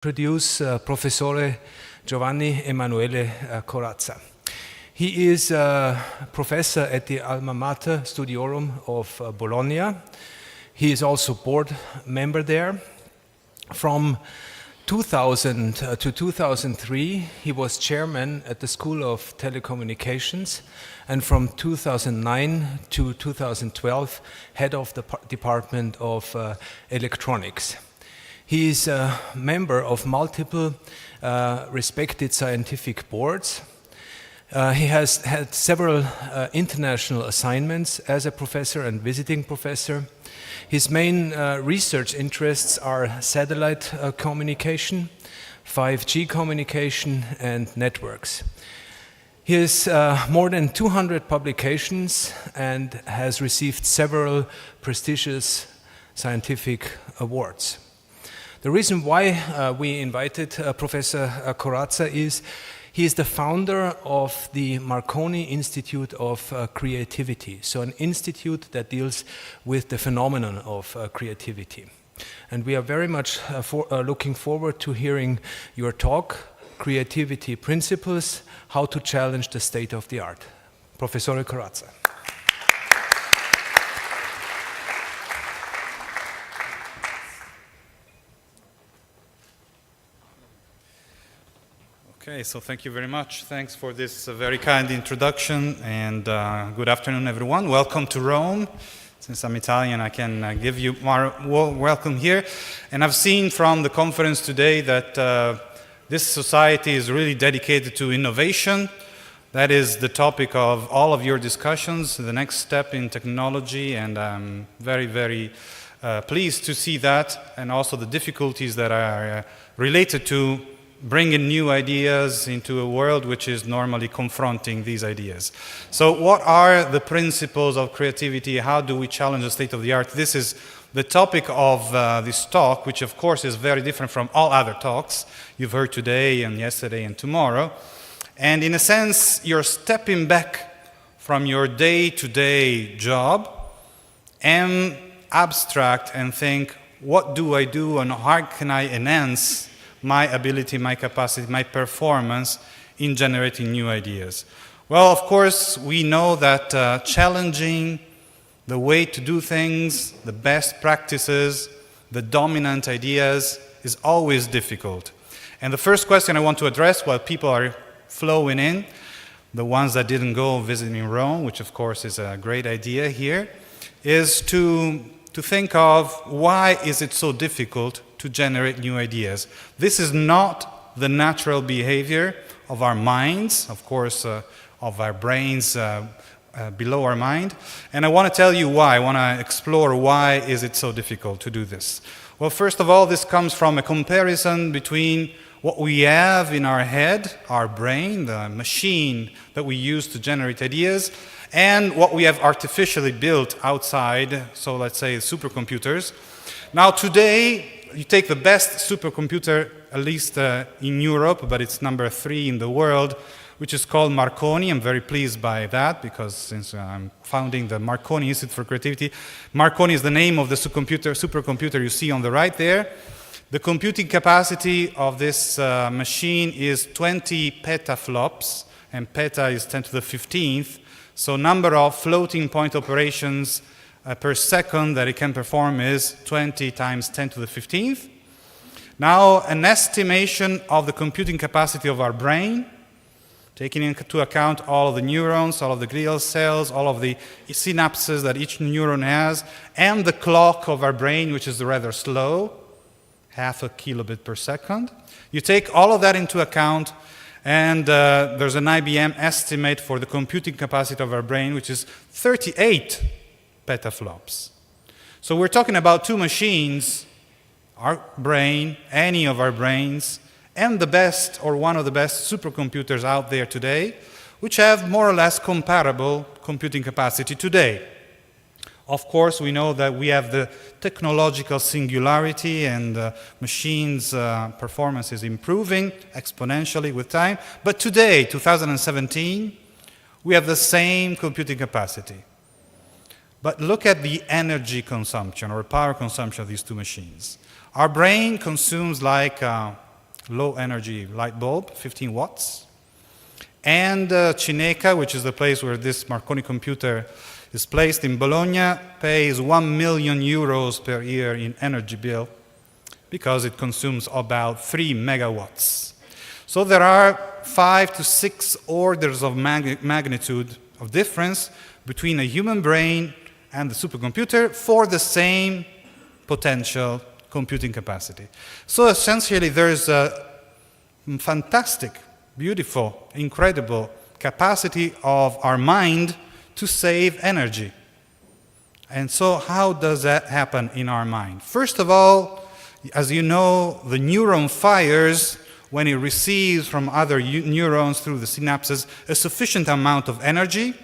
Introduce Professore Giovanni Emanuele Corazza. He is a professor at the Alma Mater Studiorum of Bologna. He is also board member there. From 2000 to 2003, he was chairman at the School of Telecommunications, and from 2009 to 2012, head of the Department of Electronics. He is a member of multiple respected scientific boards. He has had several international assignments as a professor and visiting professor. His main research interests are satellite communication, 5G communication, and networks. He has more than 200 publications and has received several prestigious scientific awards. The reason why we invited Professor Corazza is he is the founder of the Marconi Institute of Creativity, so an institute that deals with the phenomenon of creativity. And we are very much looking forward to hearing your talk, Creativity Principles, How to Challenge the State of the Art. Professore Corazza. Okay, so thank you very much. Thanks for this very kind introduction, and good afternoon, everyone. Welcome to Rome. Since I'm Italian, I can give you more welcome here. And I've seen from the conference today that this society is really dedicated to innovation. That is the topic of all of your discussions, the next step in technology, and I'm very, very pleased to see that, and also the difficulties that are related to bringing new ideas into a world which is normally confronting these ideas. So what are the principles of creativity? How do we challenge the state of the art? This is the topic of this talk, which of course is very different from all other talks you've heard today and yesterday and tomorrow. And in a sense, you're stepping back from your day-to-day job and abstract and think, what do I do and how can I enhance my ability, my capacity, my performance in generating new ideas? Well, of course, we know that challenging the way to do things, the best practices, the dominant ideas is always difficult. And the first question I want to address while people are flowing in, the ones that didn't go visiting Rome, which of course is a great idea here, is to think of why is it so difficult to generate new ideas. This is not the natural behavior of our minds, of course, of our brains below our mind. And I want to tell you why. I want to explore why is it so difficult to do this. Well, first of all, this comes from a comparison between what we have in our head, our brain, the machine that we use to generate ideas, and what we have artificially built outside, so let's say supercomputers. Now today, you take the best supercomputer, at least in Europe, but it's number 3 in the world, which is called Marconi. I'm very pleased by that because since I'm founding the Marconi Institute for Creativity, Marconi is the name of the supercomputer you see on the right there. The computing capacity of this machine is 20 petaflops, and peta is 10 to the 15th. So number of floating point operations per second that it can perform is 20 times 10 to the 15th. Now, an estimation of the computing capacity of our brain, taking into account all of the neurons, all of the glial cells, all of the synapses that each neuron has, and the clock of our brain, which is rather slow, half a kilobit per second. You take all of that into account, and there's an IBM estimate for the computing capacity of our brain, which is 38 petaflops. So we're talking about two machines, our brain, any of our brains, and the best or one of the best supercomputers out there today, which have more or less comparable computing capacity today. Of course, we know that we have the technological singularity and machines' performance is improving exponentially with time. But today, 2017, we have the same computing capacity. But look at the energy consumption or power consumption of these two machines. Our brain consumes like low energy light bulb, 15 watts. And Cineca, which is the place where this Marconi computer is placed in Bologna, pays 1 million euros per year in energy bill because it consumes about 3 megawatts. So there are 5 to 6 orders of magnitude of difference between a human brain and the supercomputer for the same potential computing capacity. So essentially there's a fantastic, beautiful, incredible capacity of our mind to save energy. And so how does that happen in our mind? First of all, as you know, the neuron fires when it receives from other neurons through the synapses a sufficient amount of energy,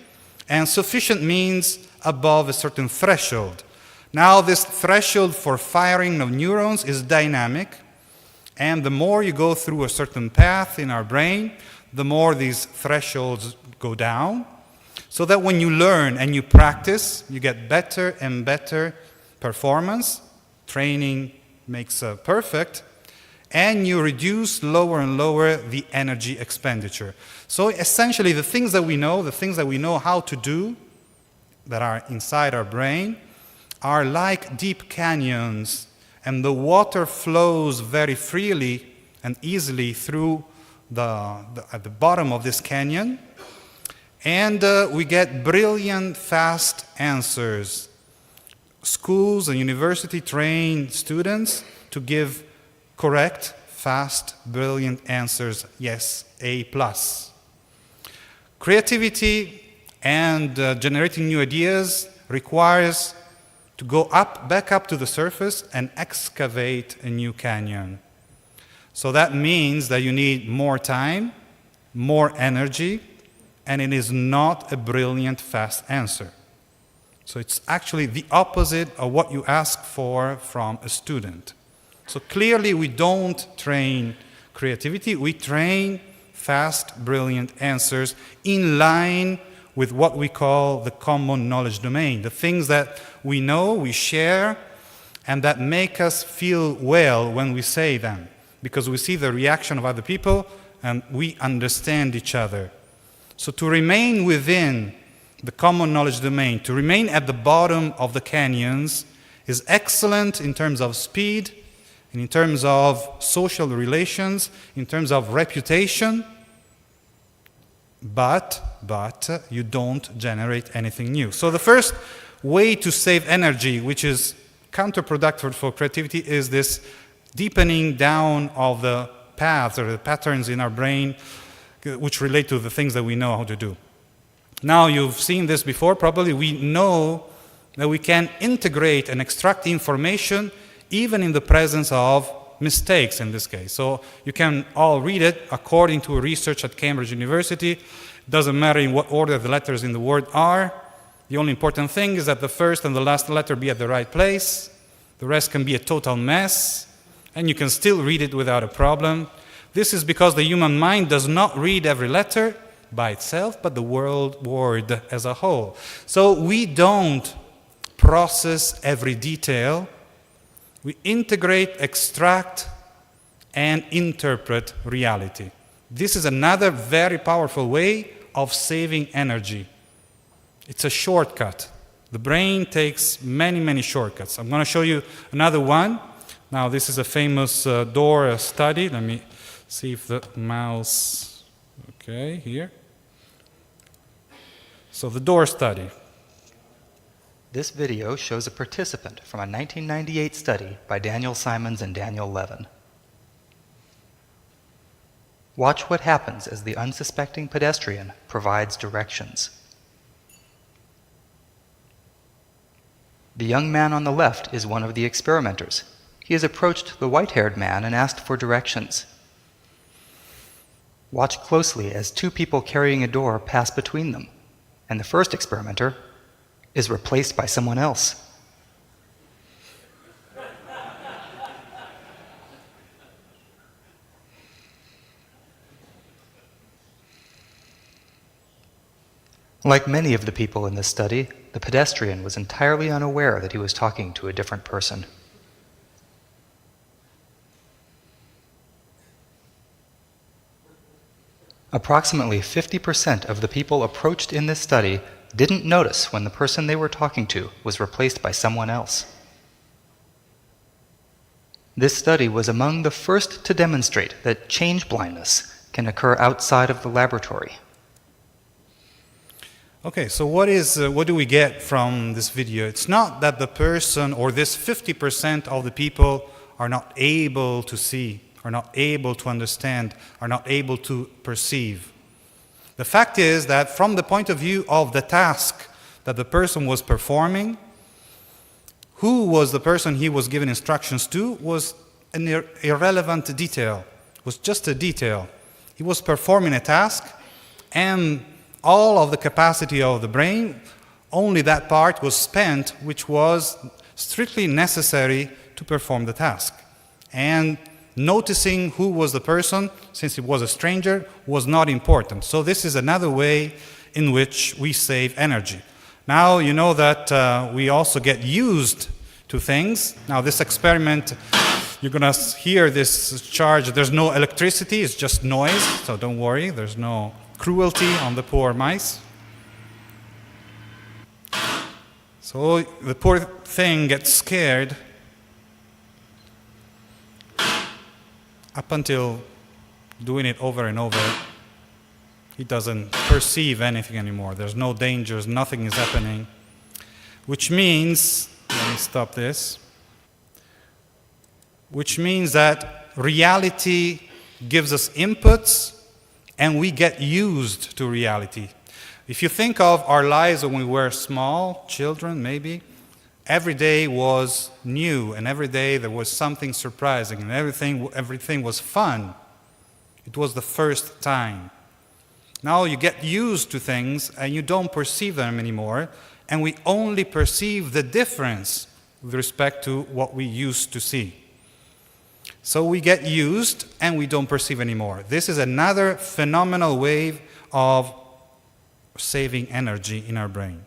and sufficient means above a certain threshold. Now this threshold for firing of neurons is dynamic, and the more you go through a certain path in our brain, the more these thresholds go down, so that when you learn and you practice, you get better and better performance. Training makes perfect, and you reduce lower and lower the energy expenditure. So essentially the things that we know how to do, that are inside our brain, are like deep canyons, and the water flows very freely and easily through at the bottom of this canyon, and we get brilliant, fast answers. Schools and university train students to give correct, fast, brilliant answers. Yes, A+. Creativity and generating new ideas requires to go back up to the surface and excavate a new canyon. So that means that you need more time, more energy, and it is not a brilliant, fast answer. So it's actually the opposite of what you ask for from a student. So clearly we don't train creativity, we train fast, brilliant answers in line with what we call the common knowledge domain, the things that we know, we share, and that make us feel well when we say them, because we see the reaction of other people and we understand each other. So to remain within the common knowledge domain, to remain at the bottom of the canyons, is excellent in terms of speed, and in terms of social relations, in terms of reputation, but you don't generate anything new. So the first way to save energy, which is counterproductive for creativity, is this deepening down of the paths or the patterns in our brain which relate to the things that we know how to do. Now, you've seen this before, probably. We know that we can integrate and extract information even in the presence of mistakes in this case. So you can all read it according to research at Cambridge University. It doesn't matter in what order the letters in the word are. The only important thing is that the first and the last letter be at the right place. The rest can be a total mess, and you can still read it without a problem. This is because the human mind does not read every letter by itself, but the word as a whole. So we don't process every detail. We integrate, extract, and interpret reality. This is another very powerful way of saving energy. It's a shortcut. The brain takes many, many shortcuts. I'm going to show you another one. Now, this is a famous door study. Let me see if the mouse, okay, here. So the door study. This video shows a participant from a 1998 study by Daniel Simons and Daniel Levin. Watch what happens as the unsuspecting pedestrian provides directions. The young man on the left is one of the experimenters. He has approached the white-haired man and asked for directions. Watch closely as two people carrying a door pass between them, and the first experimenter is replaced by someone else. Like many of the people in this study, the pedestrian was entirely unaware that he was talking to a different person. Approximately 50% of the people approached in this study didn't notice when the person they were talking to was replaced by someone else. This study was among the first to demonstrate that change blindness can occur outside of the laboratory. Okay, so what do we get from this video? It's not that the person or this 50% of the people are not able to see, are not able to understand, are not able to perceive. The fact is that from the point of view of the task that the person was performing, who was the person he was giving instructions to was an irrelevant detail, was just a detail. He was performing a task, and all of the capacity of the brain, only that part was spent which was strictly necessary to perform the task. And noticing who was the person, since it was a stranger, was not important. So this is another way in which we save energy. Now you know that we also get used to things. Now this experiment, you're going to hear this charge. There's no electricity, it's just noise, so don't worry, there's no cruelty on the poor mice. So the poor thing gets scared up until doing it over and over. He doesn't perceive anything anymore. There's no dangers, nothing is happening. Which means, let me stop this, which means that reality gives us inputs and we get used to reality. If you think of our lives when we were small, children maybe, every day was new and every day there was something surprising and everything was fun. It was the first time. Now you get used to things and you don't perceive them anymore, and we only perceive the difference with respect to what we used to see. So we get used and we don't perceive anymore. This is another phenomenal way of saving energy in our brain.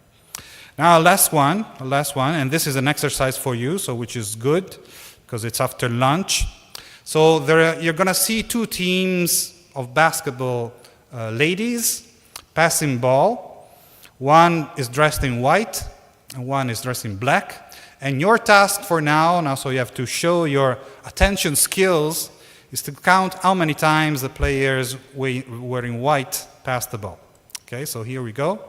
Now, last one, and this is an exercise for you, so which is good because it's after lunch. So you're going to see two teams of basketball ladies passing ball. One is dressed in white and one is dressed in black. And your task for now, so you have to show your attention skills, is to count how many times the players wearing white pass the ball. Okay, so here we go.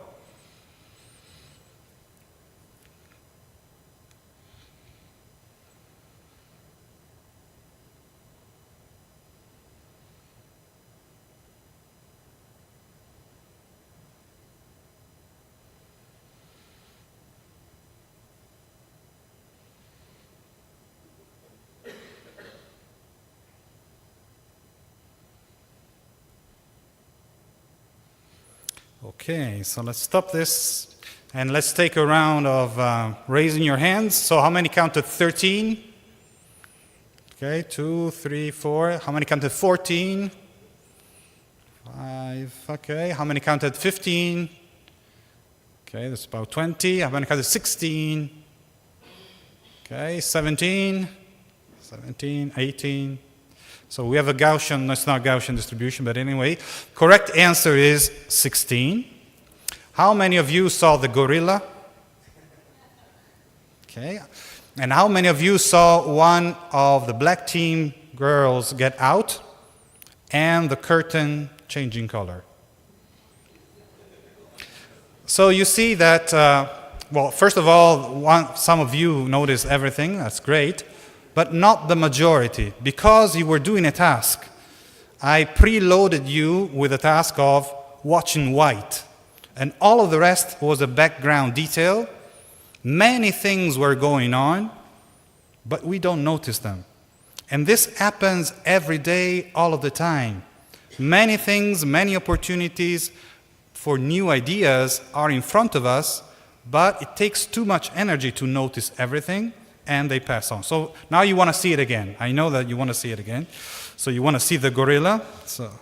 Okay, so let's stop this and let's take a round of raising your hands. So how many counted 13? Okay, 2, 3, 4. How many counted 14? 5. Okay, how many counted 15? Okay, that's about 20. How many counted 16? Okay, 17, 18. So we have a Gaussian, it's not Gaussian distribution, but anyway, correct answer is 16. How many of you saw the gorilla? Okay. And how many of you saw one of the black team girls get out and the curtain changing color? So you see that, well, first of all, some of you noticed everything, that's great. But not the majority, because you were doing a task. I preloaded you with a task of watching white, and all of the rest was a background detail. Many things were going on, but we don't notice them. And this happens every day, all of the time. Many things, many opportunities for new ideas are in front of us, but it takes too much energy to notice everything, and they pass on. So now you want to see it again. I know that you want to see it again. So you want to see the gorilla. So,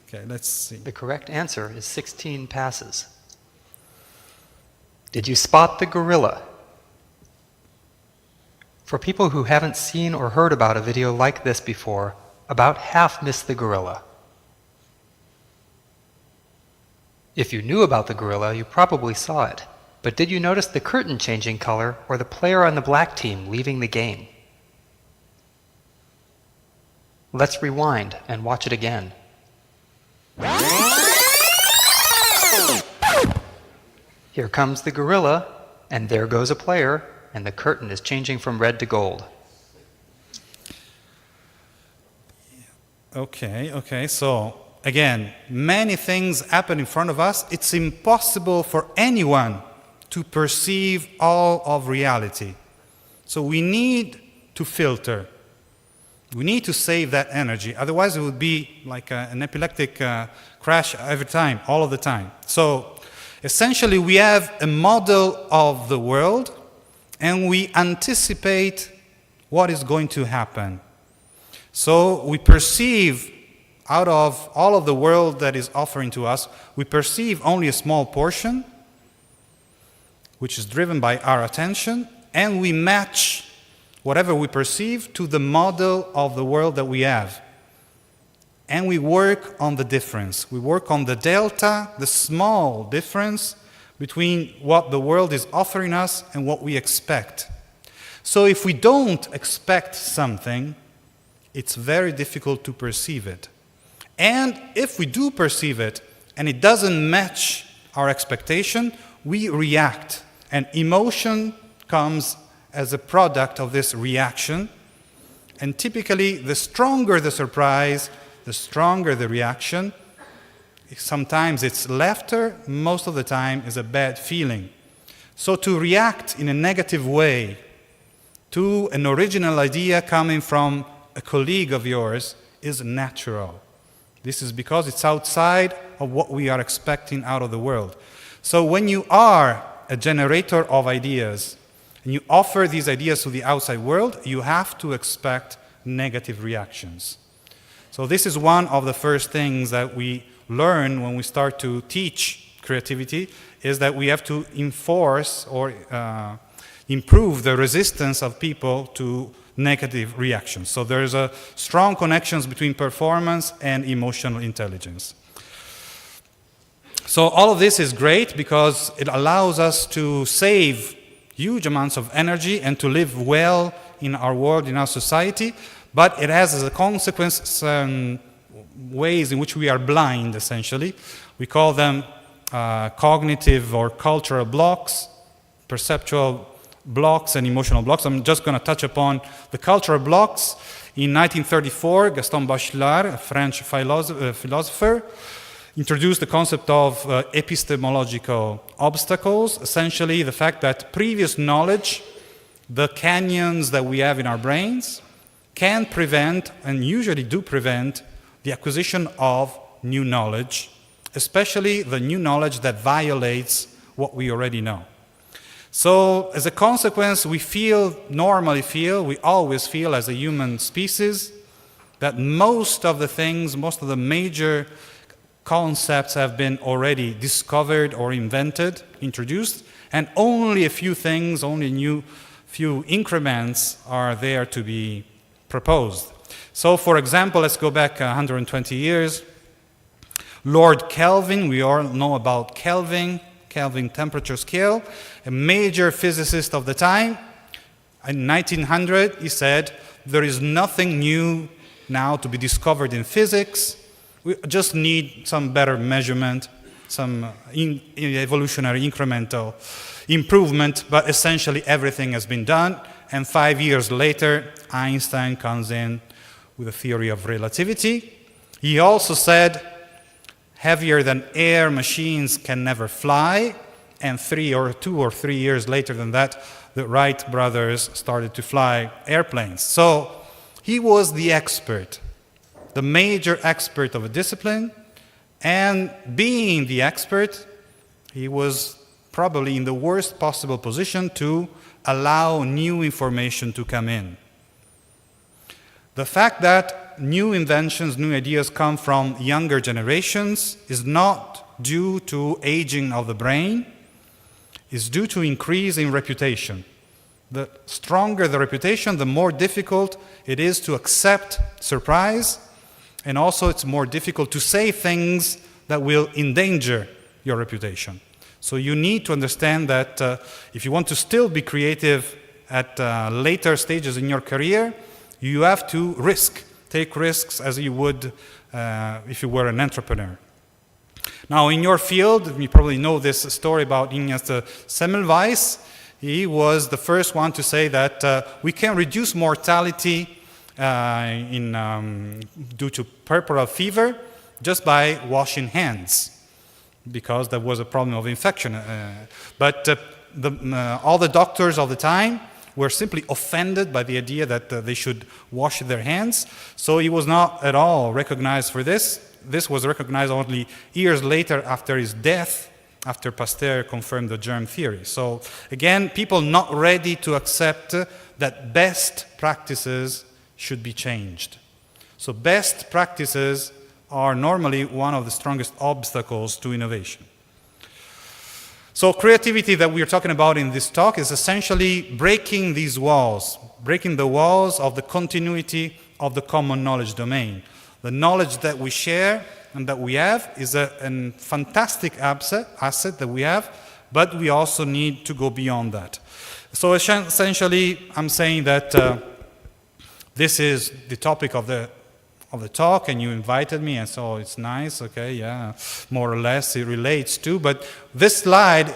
okay, let's see. The correct answer is 16 passes. Did you spot the gorilla? For people who haven't seen or heard about a video like this before, about half missed the gorilla. If you knew about the gorilla, you probably saw it. But did you notice the curtain changing color or the player on the black team leaving the game? Let's rewind and watch it again. Here comes the gorilla, and there goes a player, and the curtain is changing from red to gold. Okay, so again, many things happen in front of us. It's impossible for anyone to perceive all of reality. So we need to filter. We need to save that energy. Otherwise, it would be like an epileptic crash every time, all of the time. So essentially, we have a model of the world, and we anticipate what is going to happen. So we perceive, out of all of the world that is offering to us, we perceive only a small portion, which is driven by our attention, and we match whatever we perceive to the model of the world that we have. And we work on the difference. We work on the delta, the small difference between what the world is offering us and what we expect. So if we don't expect something, it's very difficult to perceive it. And if we do perceive it and it doesn't match our expectation, we react. And emotion comes as a product of this reaction. And typically, the stronger the surprise, the stronger the reaction. Sometimes it's laughter, most of the time is a bad feeling. So to react in a negative way to an original idea coming from a colleague of yours is natural. This is because it's outside of what we are expecting out of the world. So when you are a generator of ideas and you offer these ideas to the outside world, you have to expect negative reactions. So this is one of the first things that we learn when we start to teach creativity, is that we have to enforce or improve the resistance of people to negative reactions. So there's a strong connections between performance and emotional intelligence. So all of this is great because it allows us to save huge amounts of energy and to live well in our world, in our society, but it has as a consequence some ways in which we are blind, essentially. We call them cognitive or cultural blocks, perceptual blocks and emotional blocks. I'm just going to touch upon the cultural blocks. In 1934, Gaston Bachelard, a French philosopher, introduced the concept of epistemological obstacles, essentially the fact that previous knowledge, the canyons that we have in our brains, can prevent, and usually do prevent, the acquisition of new knowledge, especially the new knowledge that violates what we already know. So, as a consequence, we always feel as a human species, that most of the major concepts have been already discovered or invented, introduced, and only a few things, few increments are there to be proposed. So, for example, let's go back 120 years. Lord Kelvin, we all know about Kelvin temperature scale, a major physicist of the time. In 1900, he said, there is nothing new now to be discovered in physics. We just need some better measurement, some evolutionary incremental improvement, but essentially everything has been done. And 5 years later, Einstein comes in with a theory of relativity. He also said, heavier than air machines can never fly. And 2 or 3 years later than that, the Wright brothers started to fly airplanes. So he was the expert, the major expert of a discipline. And being the expert, he was probably in the worst possible position to allow new information to come in. The fact that new inventions, new ideas come from younger generations is not due to aging of the brain, it's due to increase in reputation. The stronger the reputation, the more difficult it is to accept surprise, and also it's more difficult to say things that will endanger your reputation. So you need to understand that if you want to still be creative at later stages in your career, you have to take risks as you would if you were an entrepreneur. Now, in your field, you probably know this story about Ignaz Semmelweis. He was the first one to say that we can reduce mortality due to puerperal fever just by washing hands, because there was a problem of infection. But all the doctors all the time were simply offended by the idea that they should wash their hands. So he was not at all recognized for this. This was recognized only years later after his death, after Pasteur confirmed the germ theory. So again, people not ready to accept that best practices should be changed. So best practices are normally one of the strongest obstacles to innovation. So creativity that we're talking about in this talk is essentially breaking these walls, breaking the walls of the continuity of the common knowledge domain. The knowledge that we share and that we have is a fantastic asset that we have, but we also need to go beyond that. So essentially, I'm saying that this is the topic of the talk, and you invited me, and so it's nice, okay, yeah, more or less it relates to, but this slide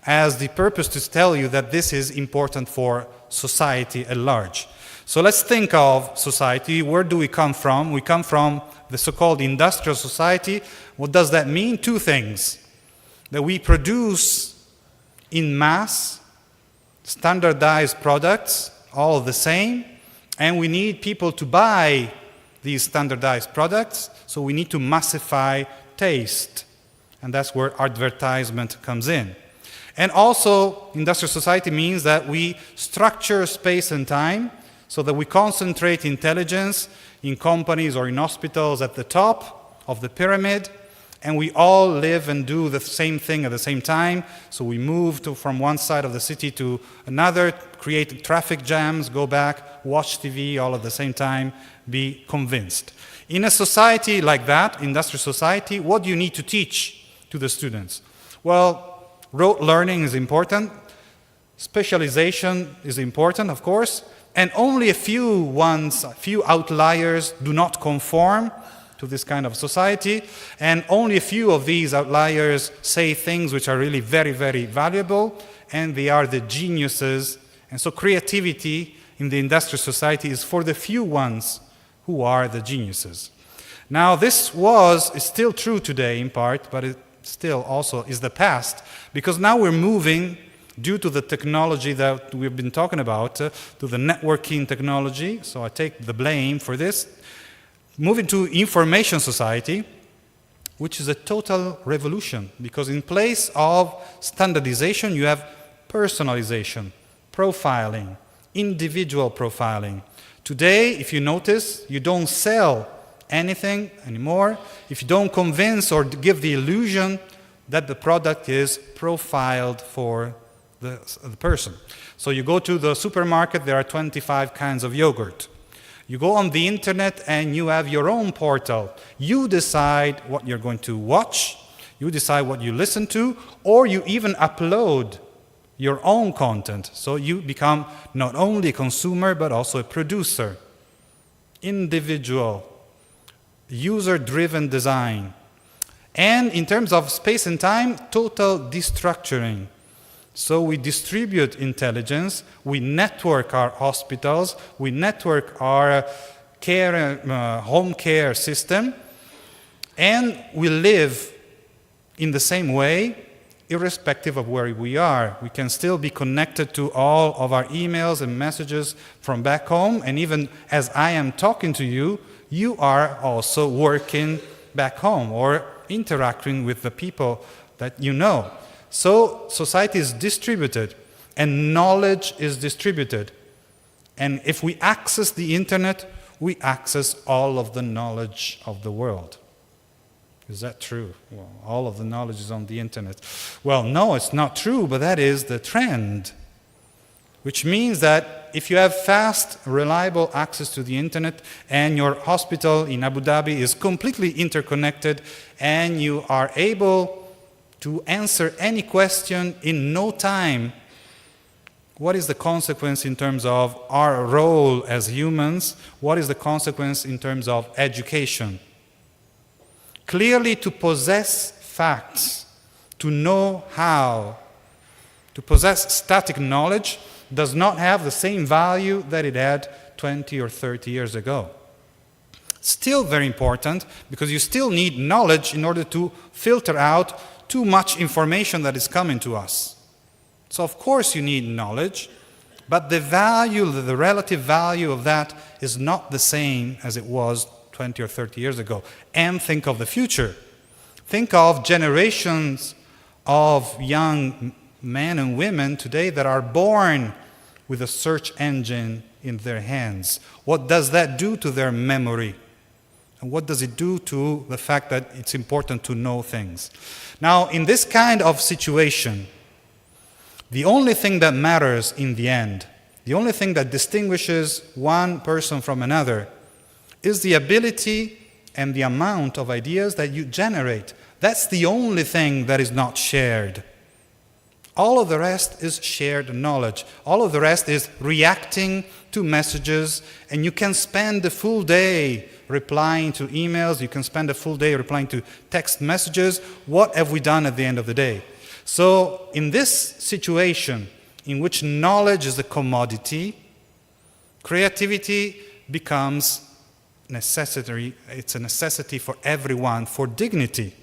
has the purpose to tell you that this is important for society at large. So let's think of society. Where do we come from? We come from the so-called industrial society. What does that mean? Two things. That we produce in mass standardized products, all the same, and we need people to buy these standardized products, so we need to massify taste. And that's where advertisement comes in. And also, industrial society means that we structure space and time so that we concentrate intelligence in companies or in hospitals at the top of the pyramid, and we all live and do the same thing at the same time. So we move from one side of the city to another, create traffic jams, go back, watch TV all at the same time, be convinced. In a society like that, industrial society, what do you need to teach to the students? Well, rote learning is important, specialization is important, of course, and only a few outliers do not conform to this kind of society, and only a few of these outliers say things which are really very, very valuable, and they are the geniuses. And so creativity in the industrial society is for the few ones who are the geniuses. Now, this is still true today in part, but it still also is the past, because now we're moving, due to the technology that we've been talking about, to the networking technology, so I take the blame for this, moving to information society, which is a total revolution, because in place of standardization, you have personalization, profiling, individual profiling. Today, if you notice, you don't sell anything anymore if you don't convince or give the illusion that the product is profiled for the person. So you go to the supermarket, there are 25 kinds of yogurt. You go on the internet and you have your own portal. You decide what you're going to watch, you decide what you listen to, or you even upload your own content. So you become not only a consumer, but also a producer. Individual, user-driven design. And in terms of space and time, total destructuring. So we distribute intelligence, we network our hospitals, we network our home care system, and we live in the same way, irrespective of where we are. We can still be connected to all of our emails and messages from back home, and even as I am talking to you, you are also working back home or interacting with the people that you know. So society is distributed and knowledge is distributed. And if we access the internet, we access all of the knowledge of the world. Is that true? Well, all of the knowledge is on the internet. Well, no, it's not true, but that is the trend. Which means that if you have fast, reliable access to the internet and your hospital in Abu Dhabi is completely interconnected and you are able to answer any question in no time, what is the consequence in terms of our role as humans? What is the consequence in terms of education? Clearly, to possess facts, to know how, to possess static knowledge does not have the same value that it had 20 or 30 years ago. Still very important, because you still need knowledge in order to filter out too much information that is coming to us. So of course you need knowledge, but the value, the relative value of that is not the same as it was 20 or 30 years ago. And think of the future. Think of generations of young men and women today that are born with a search engine in their hands. What does that do to their memory? And what does it do to the fact that it's important to know things? Now, in this kind of situation, the only thing that matters in the end, the only thing that distinguishes one person from another, is the ability and the amount of ideas that you generate. That's the only thing that is not shared. All of the rest is shared knowledge. All of the rest is reacting to messages, and you can spend the full day replying to emails, you can spend a full day replying to text messages. What have we done at the end of the day? So in this situation in which knowledge is a commodity, creativity becomes necessary. It's a necessity for everyone, for dignity.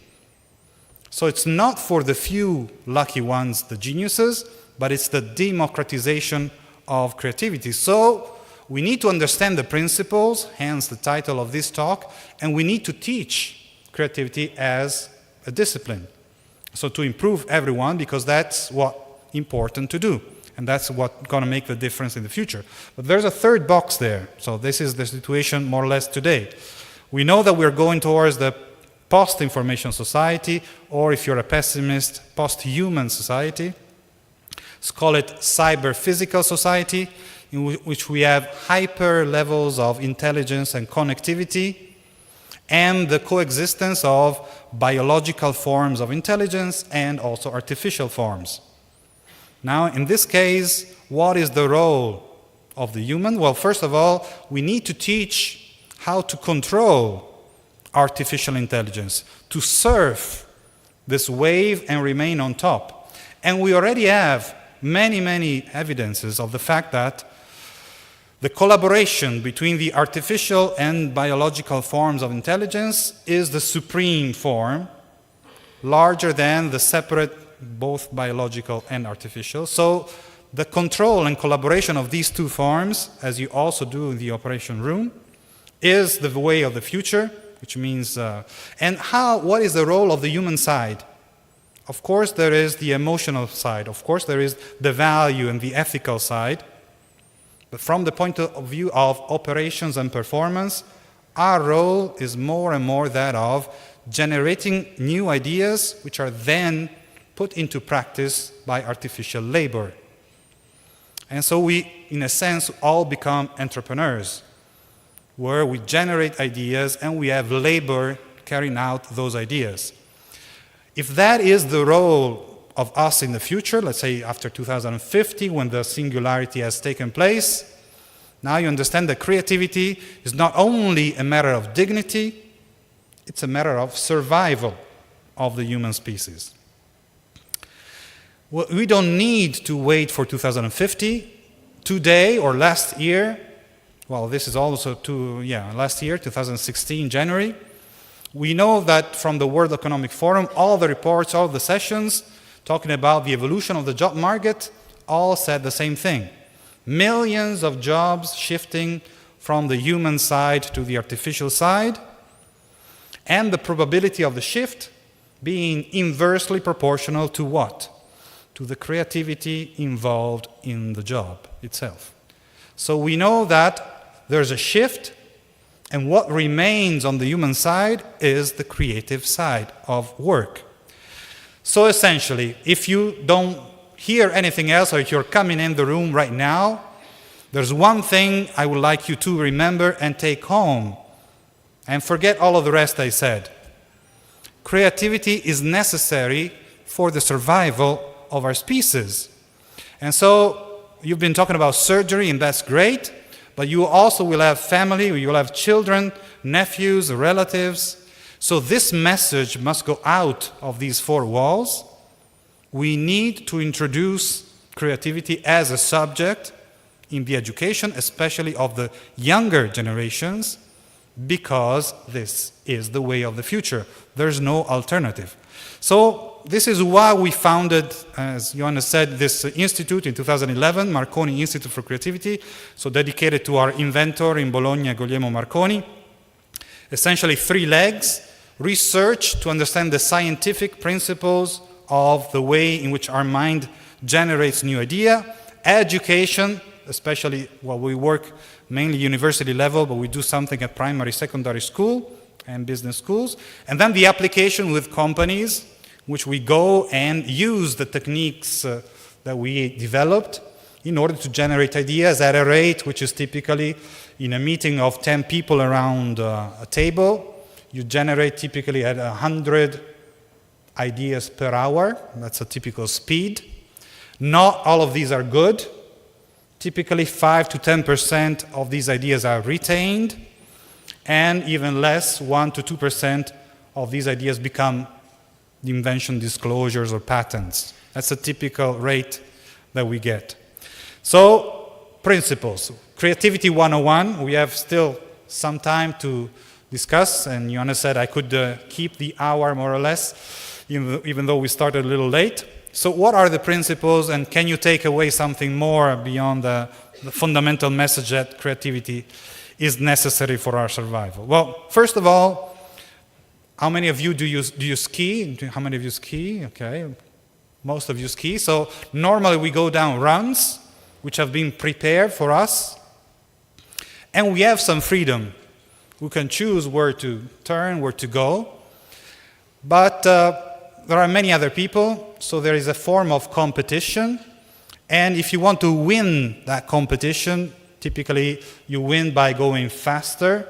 So it's not for the few lucky ones, the geniuses, but it's the democratization of creativity. So we need to understand the principles, hence the title of this talk, and we need to teach creativity as a discipline. So to improve everyone, because that's what's important to do, and that's what's going to make the difference in the future. But there's a third box there. So this is the situation more or less today. We know that we're going towards the post-information society, or if you're a pessimist, post-human society. Let's call it cyber-physical society, in which we have hyper levels of intelligence and connectivity, and the coexistence of biological forms of intelligence and also artificial forms. Now, in this case, what is the role of the human? Well, first of all, we need to teach how to control artificial intelligence, to surf this wave and remain on top. And we already have many evidences of the fact that the collaboration between the artificial and biological forms of intelligence is the supreme form, larger than the separate, both biological and artificial. So the control and collaboration of these two forms, as you also do in the operation room, is the way of the future, which means, what is the role of the human side? Of course, there is the emotional side. Of course, there is the value and the ethical side. But from the point of view of operations and performance, our role is more and more that of generating new ideas which are then put into practice by artificial labor. And so we, in a sense, all become entrepreneurs, where we generate ideas and we have labor carrying out those ideas. If that is the role of us in the future, let's say after 2050, when the singularity has taken place, now you understand that creativity is not only a matter of dignity, it's a matter of survival of the human species. Well, we don't need to wait for 2050. Today or last year, well, this is also last year, 2016, January, we know that from the World Economic Forum, all the reports, all the sessions talking about the evolution of the job market all said the same thing. Millions of jobs shifting from the human side to the artificial side, and the probability of the shift being inversely proportional to what? To the creativity involved in the job itself. So we know that there's a shift, and what remains on the human side is the creative side of work. So essentially, if you don't hear anything else, or if you're coming in the room right now, there's one thing I would like you to remember and take home, and forget all of the rest I said. Creativity is necessary for the survival of our species. And so you've been talking about surgery, and that's great, but you also will have family, you will have children, nephews, relatives. So this message must go out of these four walls. We need to introduce creativity as a subject in the education, especially of the younger generations, because this is the way of the future. There's no alternative. So this is why we founded, as Giovanni said, this institute in 2011, Marconi Institute for Creativity, so dedicated to our inventor in Bologna, Guglielmo Marconi. Essentially 3 legs: research to understand the scientific principles of the way in which our mind generates new idea, education, especially while we work mainly university level, but we do something at primary, secondary school and business schools, and then the application with companies, which we go and use the techniques that we developed in order to generate ideas at a rate which is typically in a meeting of 10 people around a table. You generate typically at 100 ideas per hour. That's a typical speed. Not all of these are good. Typically 5 to 10% of these ideas are retained, and even less, 1 to 2% of these ideas become invention disclosures or patents. That's a typical rate that we get. So, principles. Creativity 101, we have still some time to discuss, and Giovanni said I could keep the hour more or less, even though we started a little late. So what are the principles, and can you take away something more beyond the fundamental message that creativity is necessary for our survival? Well, first of all, how many of you do you ski? How many of you ski? Okay, most of you ski. So normally we go down runs, which have been prepared for us, and we have some freedom. We can choose where to turn, where to go, but there are many other people, so there is a form of competition, and if you want to win that competition, typically you win by going faster,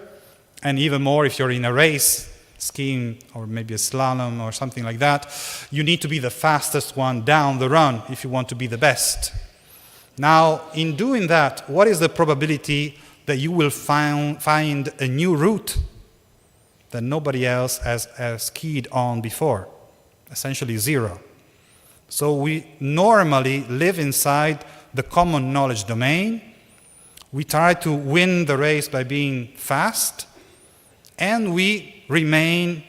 and even more if you're in a race, skiing or maybe a slalom or something like that, you need to be the fastest one down the run if you want to be the best. Now, in doing that, what is the probability that you will find a new route that nobody else has skied on before? Essentially 0. So we normally live inside the common knowledge domain. We try to win the race by being fast, and we remain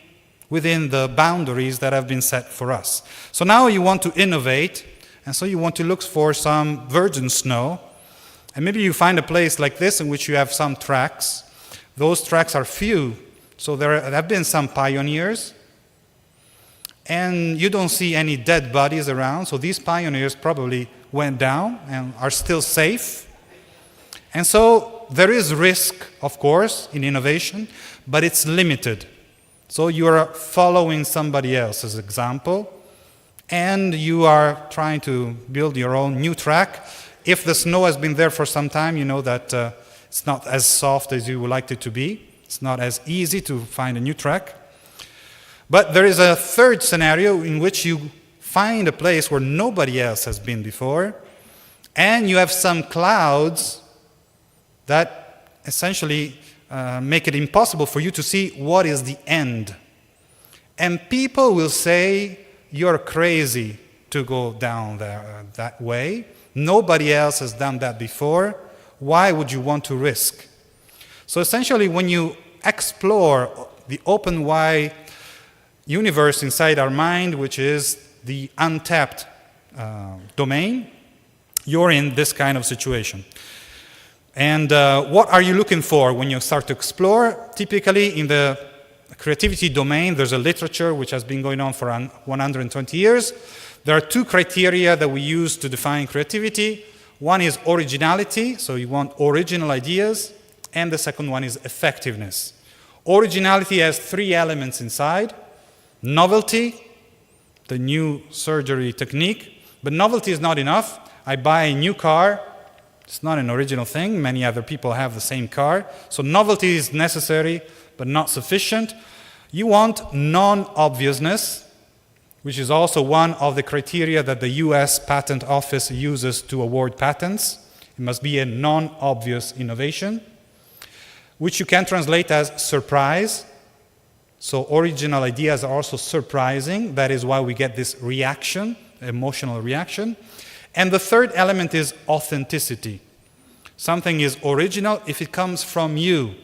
within the boundaries that have been set for us. So now you want to innovate, and so you want to look for some virgin snow, and maybe you find a place like this in which you have some tracks. Those tracks are few, so there have been some pioneers, and you don't see any dead bodies around, so these pioneers probably went down and are still safe. And so there is risk, of course, in innovation, but it's limited. So you are following somebody else's example, and you are trying to build your own new track. If the snow has been there for some time, you know that it's not as soft as you would like it to be. It's not as easy to find a new track. But there is a third scenario in which you find a place where nobody else has been before, and you have some clouds that essentially make it impossible for you to see what is the end. And people will say, you're crazy to go down there, that way. Nobody else has done that before. Why would you want to risk? So essentially, when you explore the open, wide universe inside our mind, which is the untapped domain, you're in this kind of situation. And what are you looking for when you start to explore? Typically, in the creativity domain, there's a literature which has been going on for 120 years. There are 2 criteria that we use to define creativity. One is originality, so you want original ideas, and the second one is effectiveness. Originality has 3 elements inside. Novelty, the new surgery technique, but novelty is not enough. I buy a new car, it's not an original thing, many other people have the same car, so novelty is necessary, but not sufficient. You want non-obviousness, which is also one of the criteria that the US Patent Office uses to award patents. It must be a non-obvious innovation, which you can translate as surprise. So original ideas are also surprising. That is why we get this reaction, emotional reaction. And the third element is authenticity. Something is original if it comes from you.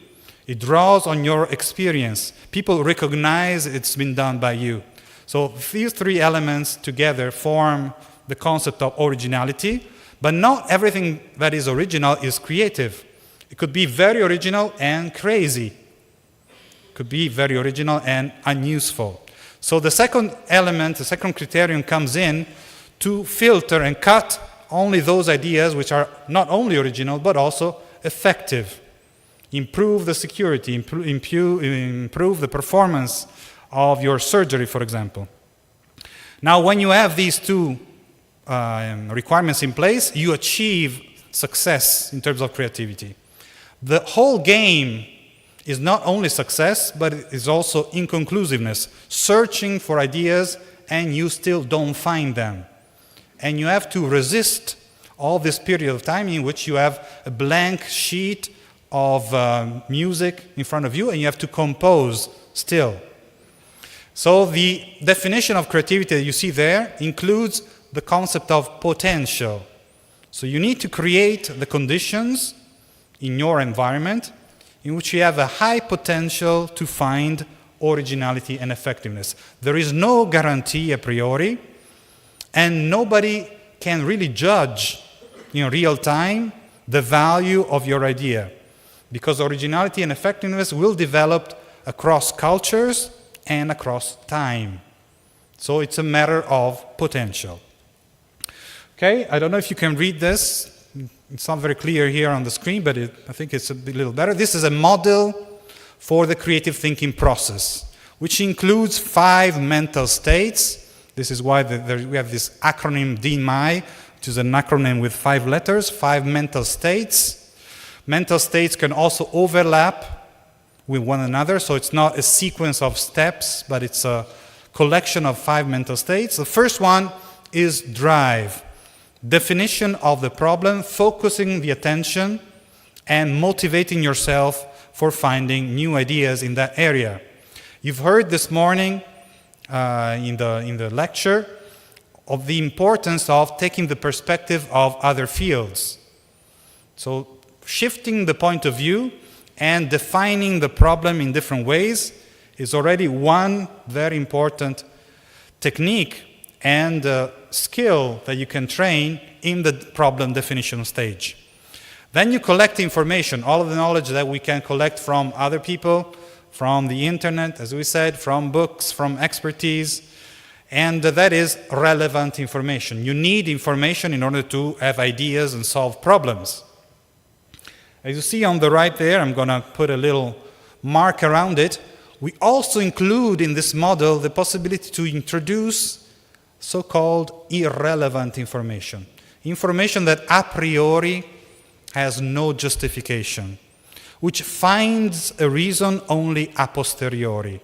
It draws on your experience. People recognize it's been done by you. So these three elements together form the concept of originality, but not everything that is original is creative. It could be very original and crazy. It could be very original and unuseful. So the second element, the second criterion comes in to filter and cut only those ideas which are not only original but also effective. Improve the security, improve the performance of your surgery, for example. Now, when you have these two requirements in place, you achieve success in terms of creativity. The whole game is not only success, but it is also inconclusiveness, searching for ideas and you still don't find them. And you have to resist all this period of time in which you have a blank sheet of music in front of you and you have to compose still. So the definition of creativity that you see there includes the concept of potential. So you need to create the conditions in your environment in which you have a high potential to find originality and effectiveness. There is no guarantee a priori, and nobody can really judge in real time the value of your idea, because originality and effectiveness will develop across cultures and across time. So it's a matter of potential. Okay, I don't know if you can read this. It's not very clear here on the screen, but I think it's a little better. This is a model for the creative thinking process, which includes 5 mental states. This is why we have this acronym DMI, which is an acronym with 5 letters, 5 mental states. Mental states can also overlap with one another, so it's not a sequence of steps, but it's a collection of 5 mental states. The first one is drive. Definition of the problem, focusing the attention, and motivating yourself for finding new ideas in that area. You've heard this morning in the lecture of the importance of taking the perspective of other fields. So shifting the point of view and defining the problem in different ways is already one very important technique and skill that you can train in the problem definition stage. Then you collect information, all of the knowledge that we can collect from other people, from the internet, as we said, from books, from expertise, and that is relevant information. You need information in order to have ideas and solve problems. As you see on the right there, I'm going to put a little mark around it. We also include in this model the possibility to introduce so-called irrelevant information. Information that a priori has no justification, which finds a reason only a posteriori.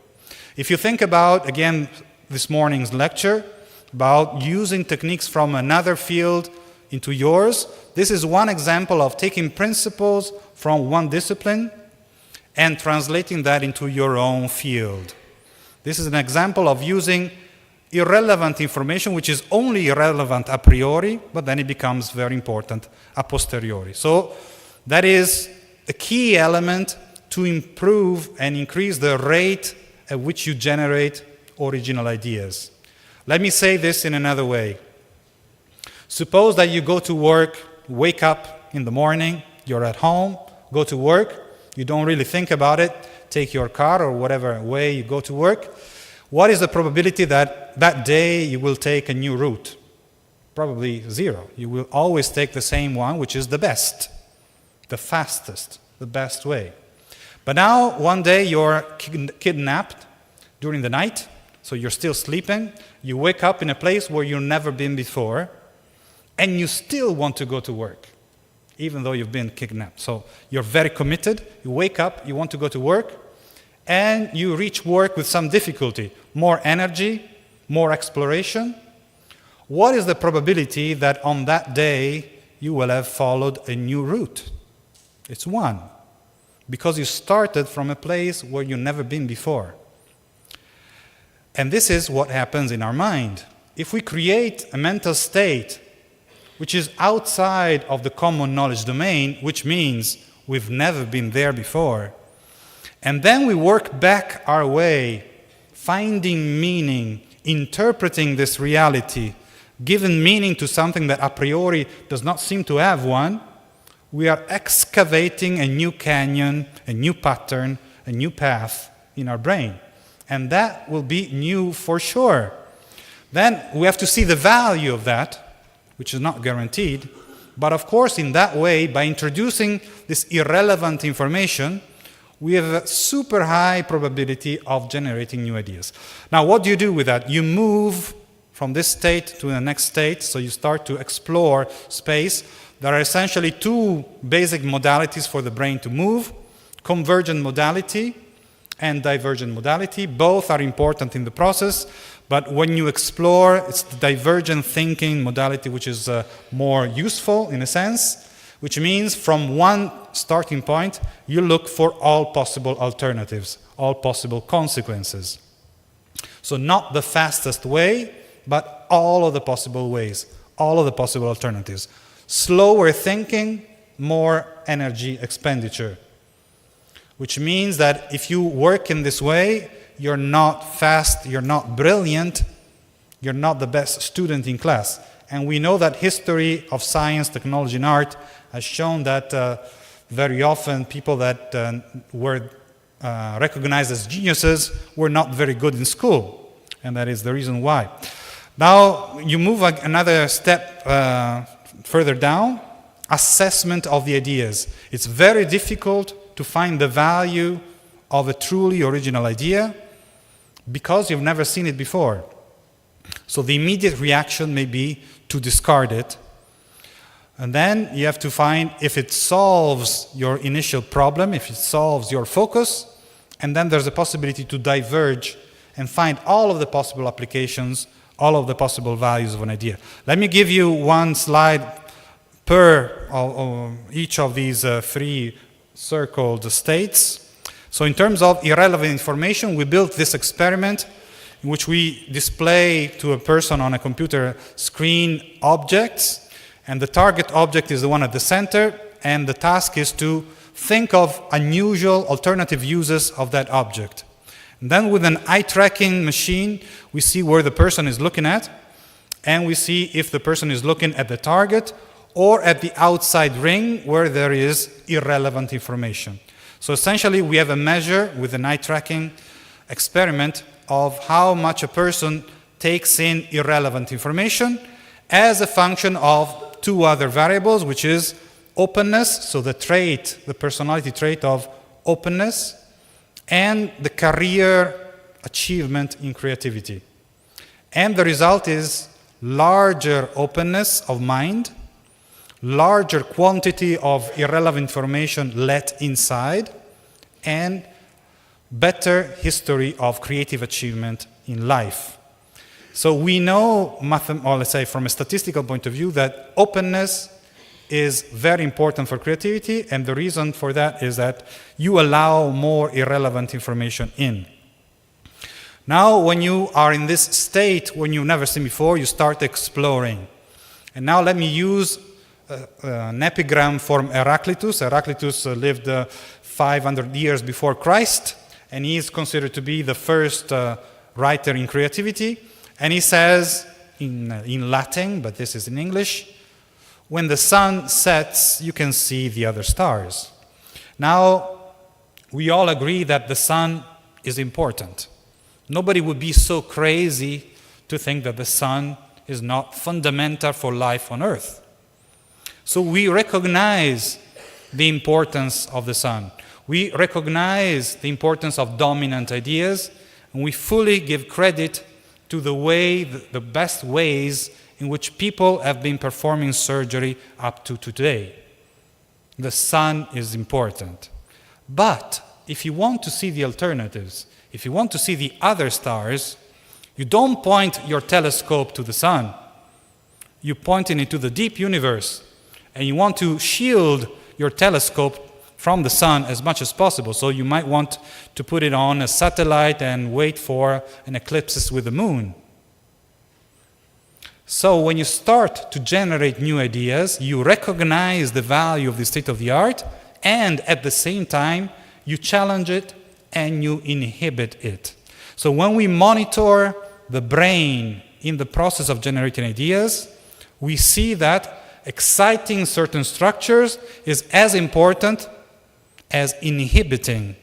If you think about, again, this morning's lecture, about using techniques from another field into yours, this is one example of taking principles from one discipline and translating that into your own field. This is an example of using irrelevant information, which is only irrelevant a priori, but then it becomes very important a posteriori. So that is a key element to improve and increase the rate at which you generate original ideas. Let me say this in another way. Suppose that you go to work, wake up in the morning, you're at home, go to work, you don't really think about it, take your car or whatever way you go to work. What is the probability that that day you will take a new route? Probably 0. You will always take the same one, which is the best, the fastest, the best way. But now, one day you're kidnapped during the night, so you're still sleeping, you wake up in a place where you've never been before, and you still want to go to work, even though you've been kidnapped. So you're very committed, you wake up, you want to go to work, and you reach work with some difficulty, more energy, more exploration, what is the probability that on that day you will have followed a new route? It's 1, because you started from a place where you've never been before. And this is what happens in our mind. If we create a mental state which is outside of the common knowledge domain, which means we've never been there before, and then we work back our way, finding meaning, interpreting this reality, giving meaning to something that a priori does not seem to have one, we are excavating a new canyon, a new pattern, a new path in our brain. And that will be new for sure. Then we have to see the value of that, which is not guaranteed. But of course, in that way, by introducing this irrelevant information, we have a super high probability of generating new ideas. Now, what do you do with that? You move from this state to the next state, so you start to explore space. There are essentially 2 basic modalities for the brain to move: convergent modality and divergent modality. Both are important in the process, but when you explore, it's the divergent thinking modality which is more useful in a sense, which means from one starting point, you look for all possible alternatives, all possible consequences. So not the fastest way, but all of the possible ways, all of the possible alternatives. Slower thinking, more energy expenditure. Which means that if you work in this way, you're not fast, you're not brilliant, you're not the best student in class. And we know that history of science, technology, and art has shown that very often people that were recognized as geniuses were not very good in school. And that is the reason why. Now, you move another step further down, assessment of the ideas. It's very difficult to find the value of a truly original idea because you've never seen it before. So the immediate reaction may be to discard it. And then you have to find if it solves your initial problem, if it solves your focus, and then there's a possibility to diverge and find all of the possible applications, all of the possible values of an idea. Let me give you one slide per each of these 3 circled states. So in terms of irrelevant information, we built this experiment in which we display to a person on a computer screen objects, and the target object is the one at the center, and the task is to think of unusual alternative uses of that object. And then with an eye tracking machine, we see where the person is looking at, and we see if the person is looking at the target or at the outside ring where there is irrelevant information. So essentially, we have a measure with an eye tracking experiment of how much a person takes in irrelevant information as a function of 2 other variables, which is openness, so the trait, the personality trait of openness, and the career achievement in creativity. And the result is larger openness of mind, larger quantity of irrelevant information let inside, and better history of creative achievement in life. So we know, or let's say from a statistical point of view, that openness is very important for creativity, and the reason for that is that you allow more irrelevant information in. Now, when you are in this state, when you've never seen before, you start exploring. And now let me use an epigram from Heraclitus. Heraclitus lived 500 years before Christ, and he is considered to be the first writer in creativity. And he says, in Latin, but this is in English, when the sun sets, you can see the other stars. Now, we all agree that the sun is important. Nobody would be so crazy to think that the sun is not fundamental for life on Earth. So we recognize the importance of the sun. We recognize the importance of dominant ideas, and we fully give credit to the best ways in which people have been performing surgery up to today. The sun is important. But if you want to see the alternatives, if you want to see the other stars, You don't point your telescope to the sun. You point it into the deep universe. And you want to shield your telescope from the sun as much as possible. So you might want to put it on a satellite and wait for an eclipse with the moon. So when you start to generate new ideas, you recognize the value of the state of the art, and at the same time, you challenge it and you inhibit it. So when we monitor the brain in the process of generating ideas, we see that exciting certain structures is as important as inhibiting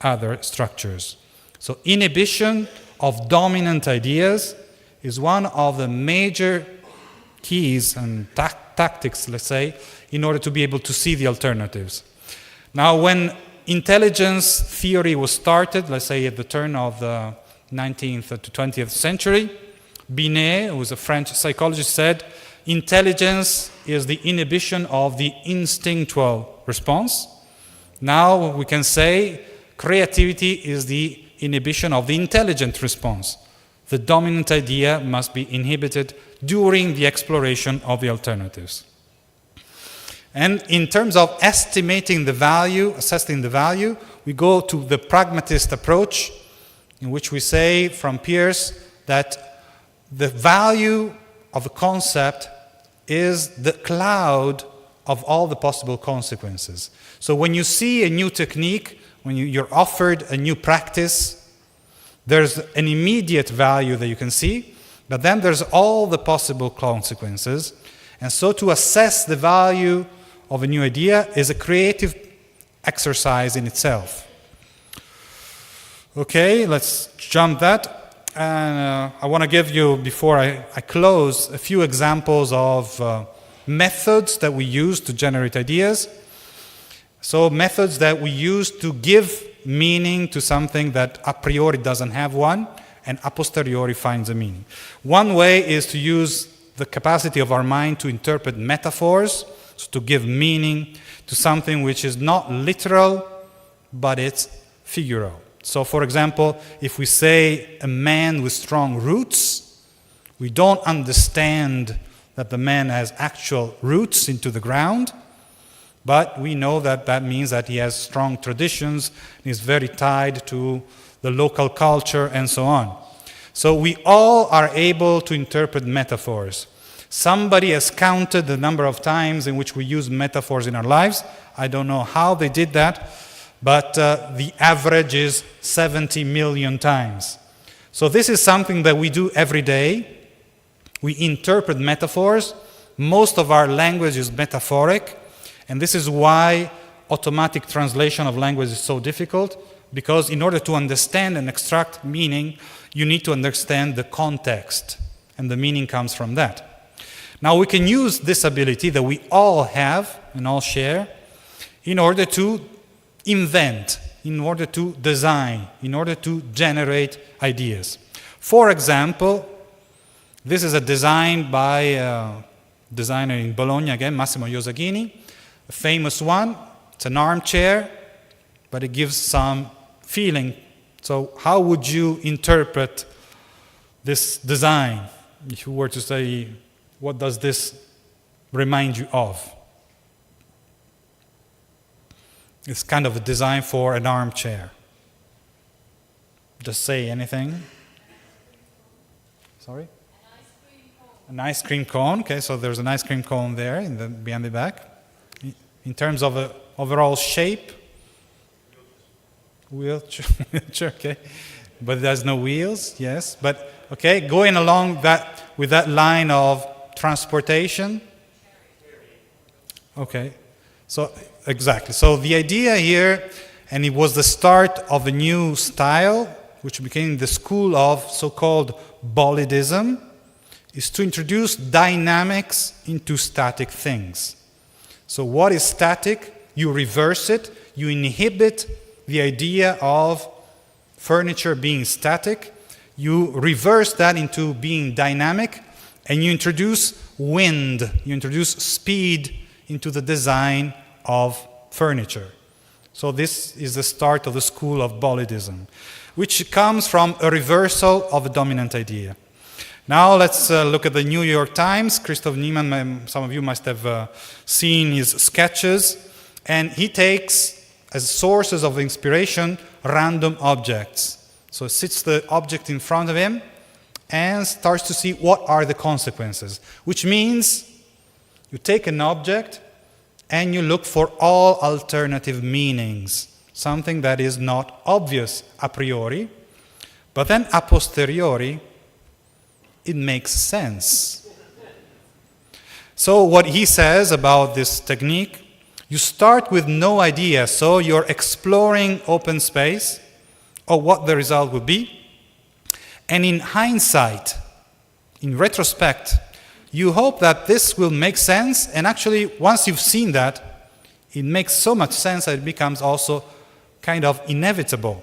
other structures. So inhibition of dominant ideas is one of the major keys and tactics, let's say, in order to be able to see the alternatives. Now, when intelligence theory was started, let's say at the turn of the 19th to 20th century, Binet, who was a French psychologist, said, intelligence is the inhibition of the instinctual response. Now we can say creativity is the inhibition of the intelligent response. The dominant idea must be inhibited during the exploration of the alternatives. And in terms of estimating the value, assessing the value, we go to the pragmatist approach, in which we say from Peirce that the value of a concept is the cloud of all the possible consequences. So when you see a new technique, when you're offered a new practice, there's an immediate value that you can see, but then there's all the possible consequences. And so to assess the value of a new idea is a creative exercise in itself. Okay, let's jump that. And I want to give you, before I close, a few examples of methods that we use to generate ideas. So methods that we use to give meaning to something that a priori doesn't have one, and a posteriori finds a meaning. One way is to use the capacity of our mind to interpret metaphors, so to give meaning to something which is not literal, but it's figural. So for example, if we say a man with strong roots, we don't understand that the man has actual roots into the ground, but we know that that means that he has strong traditions, and is very tied to the local culture and so on. So we all are able to interpret metaphors. Somebody has counted the number of times in which we use metaphors in our lives. I don't know how they did that, but the average is 70 million times. So this is something that we do every day. We interpret metaphors. Most of our language is metaphoric, and this is why automatic translation of language is so difficult, because in order to understand and extract meaning, you need to understand the context, and the meaning comes from that. Now we can use this ability that we all have and all share in order to invent, in order to design, in order to generate ideas. For example, this is a design by a designer in Bologna, again, Massimo Iosaghini, a famous one. It's an armchair, but it gives some feeling. So how would you interpret this design? If you were to say, what does this remind you of? It's kind of a design for an armchair. Just say anything. Sorry? An ice cream cone. Okay, so there's an ice cream cone there behind the back. In terms of the overall shape, wheelchair, okay. But there's no wheels, yes. But, okay, going along that with that line of transportation. Okay, so exactly. So the idea here, and it was the start of a new style, which became the school of so-called bolidism, is to introduce dynamics into static things. So what is static? You reverse it, you inhibit the idea of furniture being static, you reverse that into being dynamic, and you introduce wind, you introduce speed into the design of furniture. So this is the start of the school of bolidism. which comes from a reversal of a dominant idea. Now let's look at the New York Times. Christoph Niemann, some of you must have seen his sketches, and he takes as sources of inspiration random objects. So sits the object in front of him and starts to see what are the consequences, which means you take an object and you look for all alternative meanings, something that is not obvious a priori, but then a posteriori, it makes sense. So what he says about this technique, you start with no idea, so you're exploring open space or what the result would be, and in hindsight, in retrospect, you hope that this will make sense, and actually once you've seen that, it makes so much sense that it becomes also kind of inevitable.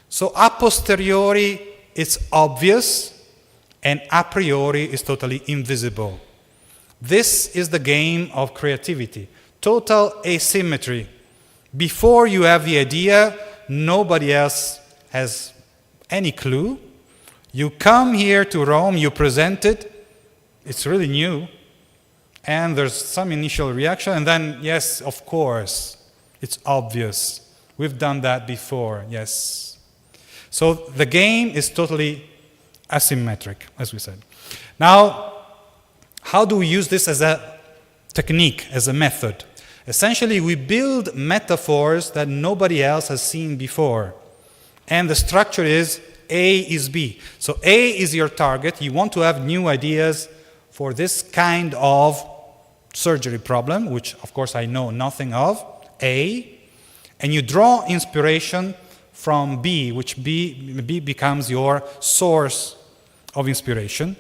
So a posteriori it's obvious, and a priori is totally invisible. This is the game of creativity. Total asymmetry. Before you have the idea, nobody else has any clue. You come here to Rome, you present it, it's really new, and there's some initial reaction, and then, yes, of course, it's obvious. We've done that before, yes. So the game is totally asymmetric, as we said. Now, how do we use this as a technique, as a method? Essentially, we build metaphors that nobody else has seen before. And the structure is A is B. So A is your target. You want to have new ideas for this kind of surgery problem, which of course I know nothing of, A. And you draw inspiration from B, which B becomes your source of inspiration.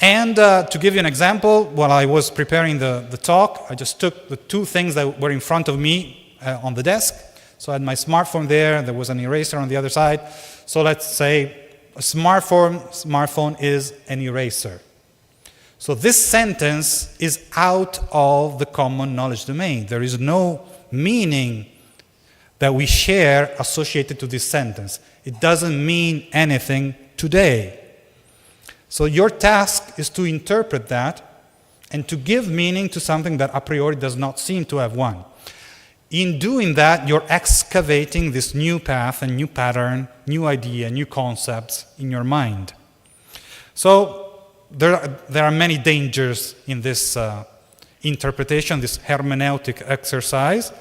And to give you an example, while I was preparing the talk, I just took the two things that were in front of me on the desk. So I had my smartphone there was an eraser on the other side. So let's say a smartphone is an eraser. So this sentence is out of the common knowledge domain. There is no meaning that we share associated to this sentence. It doesn't mean anything today. So your task is to interpret that and to give meaning to something that a priori does not seem to have one. In doing that, you're excavating this new path and new pattern, new idea, new concepts in your mind. So there are many dangers in this interpretation, this hermeneutic exercise.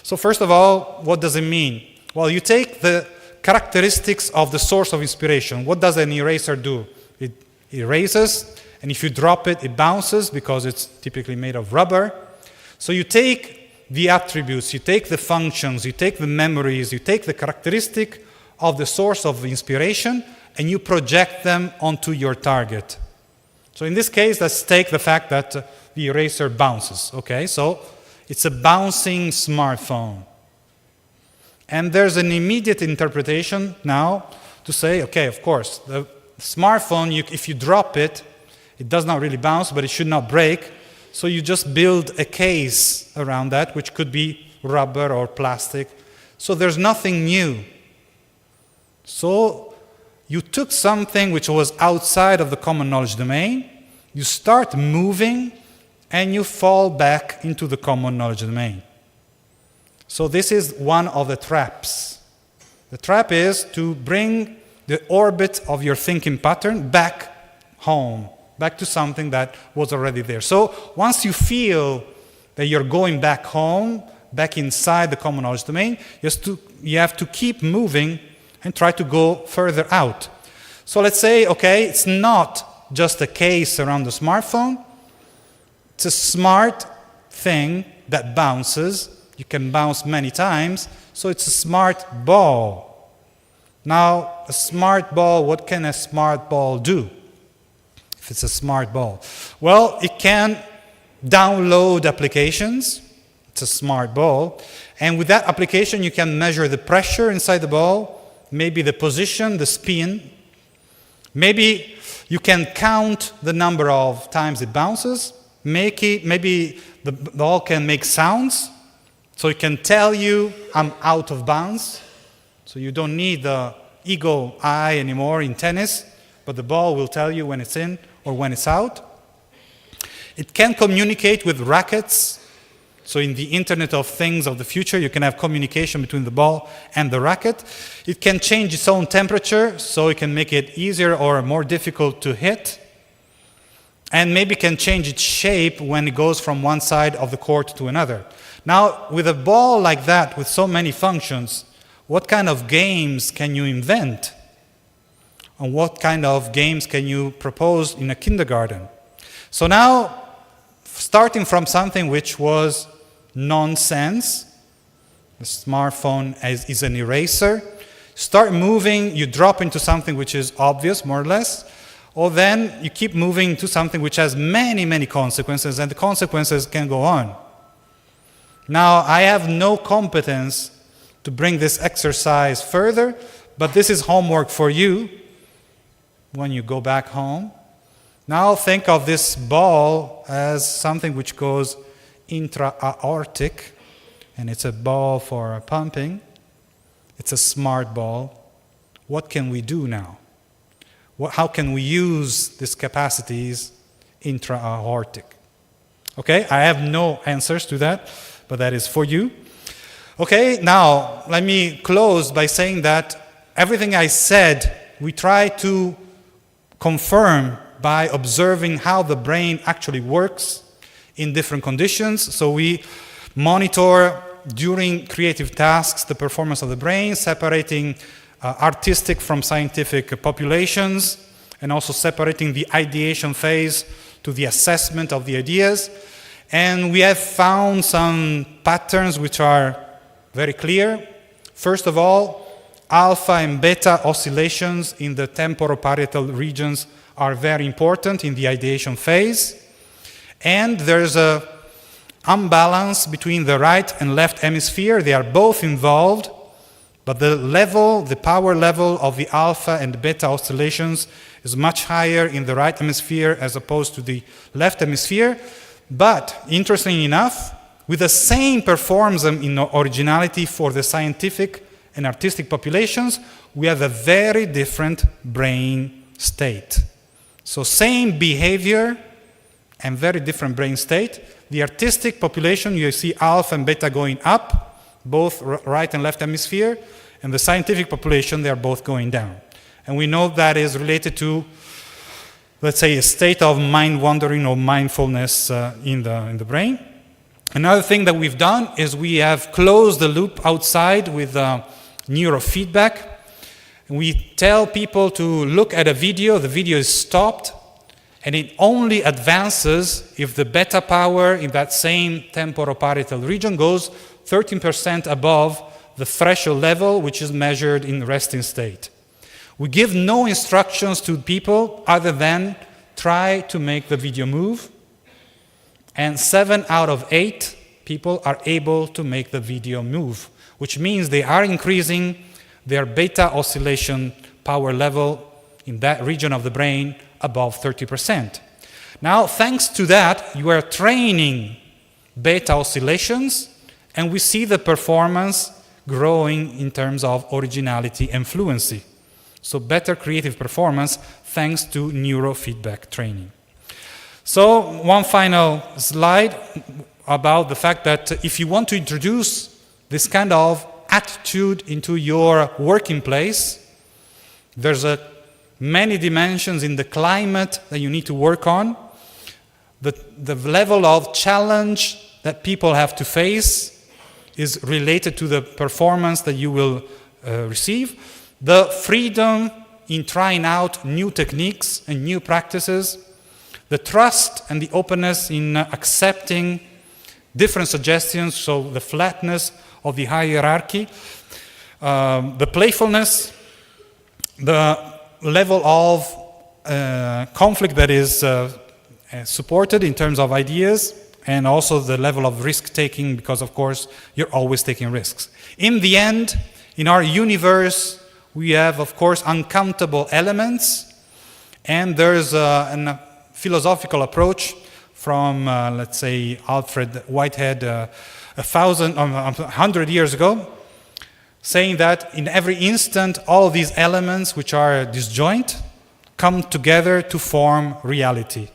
So first of all, what does it mean? Well, you take the characteristics of the source of inspiration. What does an eraser do? It erases, and if you drop it, it bounces because it's typically made of rubber. So you take the attributes, you take the functions, you take the memories, you take the characteristic of the source of inspiration, and you project them onto your target. So in this case, let's take the fact that the eraser bounces. Okay, so it's a bouncing smartphone. And there's an immediate interpretation now to say, okay, of course, the smartphone, if you drop it, it does not really bounce, but it should not break. So you just build a case around that, which could be rubber or plastic. So there's nothing new. So you took something which was outside of the common knowledge domain, you start moving, and you fall back into the common knowledge domain. So this is one of the traps. The trap is to bring the orbit of your thinking pattern back home, back to something that was already there. So once you feel that you're going back home, back inside the common knowledge domain, you have to keep moving and try to go further out. So let's say, okay, it's not just a case around the smartphone. It's a smart thing that bounces. You can bounce many times, so it's a smart ball. Now, a smart ball, what can a smart ball do if it's a smart ball? Well, it can download applications. It's a smart ball. And with that application, you can measure the pressure inside the ball, maybe the position, the spin. Maybe you can count the number of times it bounces. Maybe the ball can make sounds, so it can tell you, I'm out of bounds. So you don't need the eagle eye anymore in tennis, but the ball will tell you when it's in or when it's out. It can communicate with rackets. So in the Internet of Things of the future, you can have communication between the ball and the racket. It can change its own temperature, so it can make it easier or more difficult to hit. And maybe can change its shape when it goes from one side of the court to another. Now, with a ball like that, with so many functions, what kind of games can you invent? And what kind of games can you propose in a kindergarten? So now, starting from something which was nonsense, the smartphone is an eraser, start moving, you drop into something which is obvious, more or less, or then you keep moving to something which has many, many consequences, and the consequences can go on. Now, I have no competence to bring this exercise further, but this is homework for you when you go back home. Now think of this ball as something which goes intra-aortic, and it's a ball for pumping. It's a smart ball. What can we do now? How can we use these capacities intra-aortic? Okay, I have no answers to that, but that is for you. Okay, now let me close by saying that everything I said, we try to confirm by observing how the brain actually works in different conditions. So we monitor during creative tasks the performance of the brain, separating artistic from scientific populations, and also separating the ideation phase to the assessment of the ideas. And we have found some patterns which are very clear. First of all, alpha and beta oscillations in the temporoparietal regions are very important in the ideation phase. And there's an imbalance between the right and left hemisphere. They are both involved, but the power level of the alpha and beta oscillations is much higher in the right hemisphere as opposed to the left hemisphere. But, interestingly enough, with the same performance in originality for the scientific and artistic populations, we have a very different brain state. So same behavior and very different brain state. The artistic population, you see alpha and beta going up, both right and left hemisphere, and the scientific population, they are both going down. And we know that is related to, let's say, a state of mind wandering or mindfulness in the brain. Another thing that we've done is we have closed the loop outside with neurofeedback. We tell people to look at a video, the video is stopped, and it only advances if the beta power in that same temporoparietal region goes 13% above the threshold level, which is measured in resting state. We give no instructions to people other than try to make the video move, and 7 out of 8 people are able to make the video move, which means they are increasing their beta oscillation power level in that region of the brain above 30%. Now, thanks to that, you are training beta oscillations, and we see the performance growing in terms of originality and fluency. So better creative performance thanks to neurofeedback training. So one final slide about the fact that if you want to introduce this kind of attitude into your working place, there's many dimensions in the climate that you need to work on. The level of challenge that people have to face is related to the performance that you will receive. The freedom in trying out new techniques and new practices, the trust and the openness in accepting different suggestions, so the flatness of the hierarchy, the playfulness, the level of conflict that is supported in terms of ideas, and also the level of risk-taking, because of course you're always taking risks. In the end, in our universe, we have of course uncountable elements, and there's a philosophical approach from let's say Alfred Whitehead 100 years ago, saying that in every instant, all of these elements which are disjoint come together to form reality.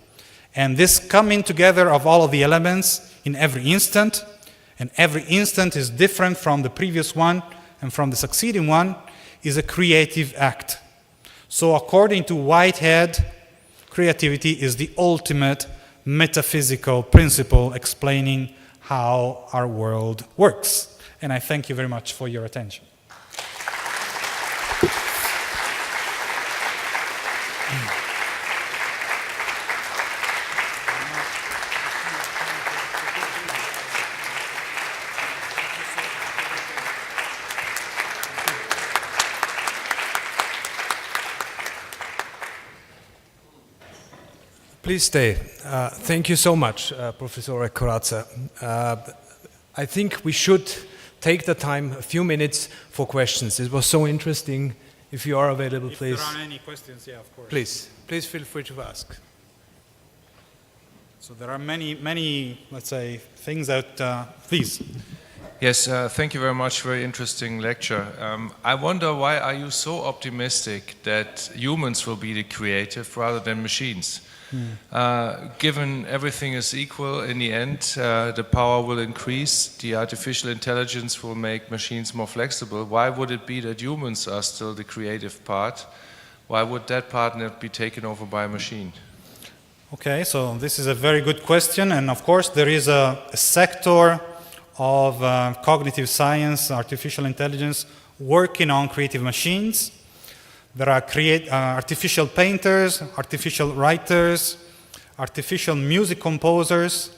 And this coming together of all of the elements in every instant, and every instant is different from the previous one and from the succeeding one, is a creative act. So according to Whitehead, creativity is the ultimate metaphysical principle explaining how our world works. And I thank you very much for your attention. Please stay. Thank you so much, Professor Corazza. I think we should take the time, a few minutes, for questions. It was so interesting. If you are available, please. If there are any questions, yeah, of course. Please feel free to ask. So there are many, let's say, things that, please. Yes, thank you very much. Very interesting lecture. I wonder, why are you so optimistic that humans will be the creative rather than machines? Given everything is equal in the end, the power will increase, the artificial intelligence will make machines more flexible. Why would it be that humans are still the creative part? Why would that part not be taken over by a machine? Okay, so this is a very good question, and of course there is a sector of cognitive science, artificial intelligence, working on creative machines. There are artificial painters, artificial writers, artificial music composers.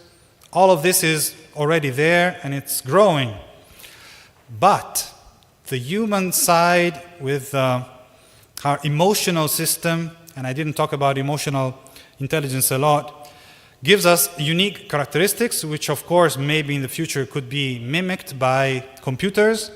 All of this is already there and it's growing. But the human side with our emotional system, and I didn't talk about emotional intelligence a lot, gives us unique characteristics, which of course maybe in the future could be mimicked by computers,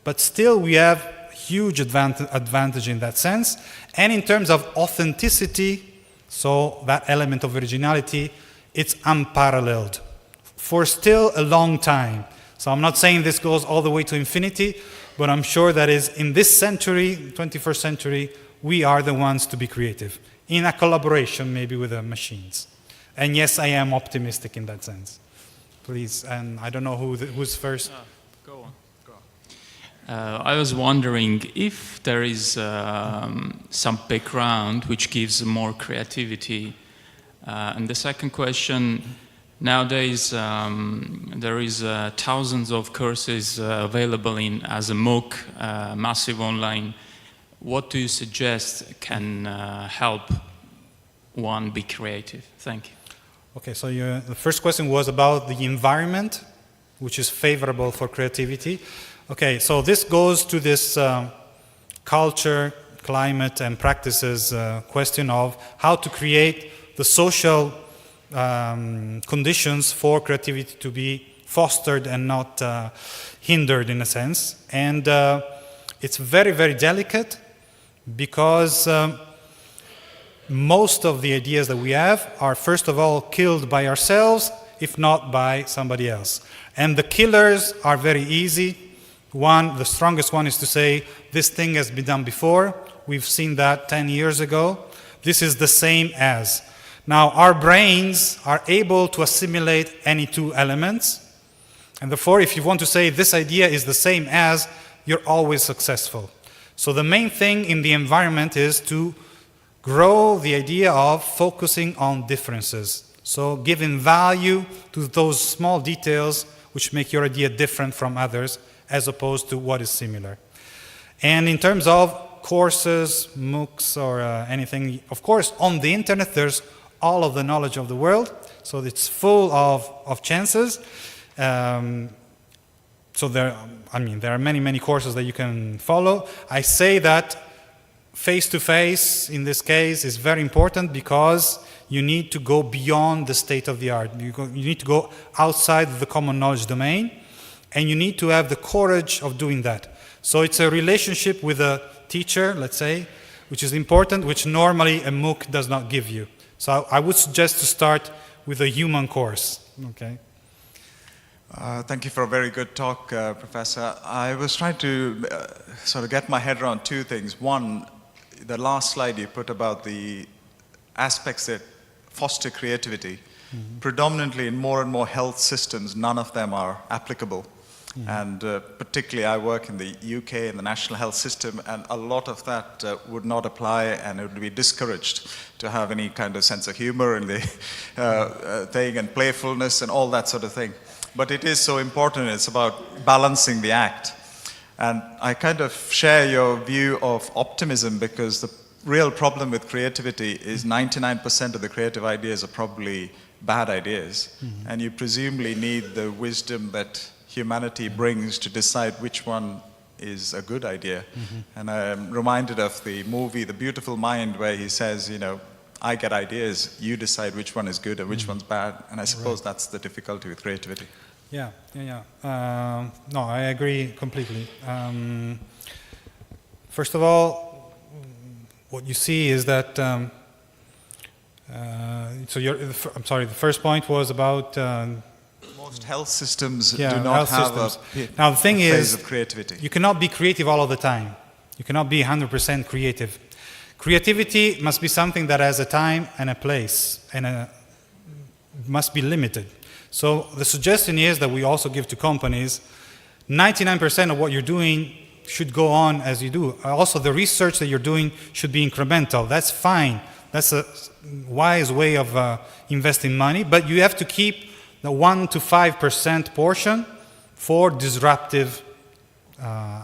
but still we have huge advantage in that sense. And in terms of authenticity, so that element of originality, it's unparalleled for still a long time. So I'm not saying this goes all the way to infinity, but I'm sure that is in this century, 21st century, we are the ones to be creative, in a collaboration maybe with the machines. And yes, I am optimistic in that sense. Please, and I don't know who's first. Go on. I was wondering if there is some background which gives more creativity. And the second question, nowadays there is thousands of courses available as a MOOC, massive online. What do you suggest can help one be creative? Thank you. Okay, so the first question was about the environment, which is favorable for creativity. Okay, so this goes to this culture, climate, and practices question of how to create the social conditions for creativity to be fostered and not hindered in a sense. And it's very, very delicate because most of the ideas that we have are first of all killed by ourselves, if not by somebody else. And the killers are very easy. The strongest one is to say, this thing has been done before. We've seen that 10 years ago. This is the same as. Now, our brains are able to assimilate any two elements. And therefore, if you want to say this idea is the same as, you're always successful. So the main thing in the environment is to grow the idea of focusing on differences. So giving value to those small details which make your idea different from others, as opposed to what is similar. And in terms of courses, MOOCs, or anything, of course, on the internet, there's all of the knowledge of the world, so it's full of chances. So there are many courses that you can follow. I say that face-to-face, in this case, is very important because you need to go beyond the state of the art. You need to go outside the common knowledge domain, and you need to have the courage of doing that. So it's a relationship with a teacher, let's say, which is important, which normally a MOOC does not give you. So I would suggest to start with a human course, okay? Thank you for a very good talk, Professor. I was trying to sort of get my head around two things. One, the last slide you put about the aspects that foster creativity. Predominantly in more and more health systems, none of them are applicable. And particularly I work in the UK in the national health system, and a lot of that would not apply, and it would be discouraged to have any kind of sense of humor in the thing, and playfulness and all that sort of thing. But it is so important. It's about balancing the act. And I kind of share your view of optimism, because the real problem with creativity is 99% of the creative ideas are probably bad ideas. And you presumably need the wisdom that humanity brings to decide which one is a good idea. And I'm reminded of the movie The Beautiful Mind, where he says, you know, I get ideas, you decide which one is good and which one's bad. And I suppose that's the difficulty with creativity. No, I agree completely. First of all, what you see is that, I'm sorry, the first point was about... most health systems do health not have systems. Now the thing phase is, of creativity. you cannot be creative all of the time. You cannot be 100% creative. Creativity must be something that has a time and a place, and must be limited. So the suggestion is that we also give to companies, 99% of what you're doing should go on as you do. Also, the research that you're doing should be incremental. That's fine. That's a wise way of investing money, but you have to keep the 1 to 5% portion for disruptive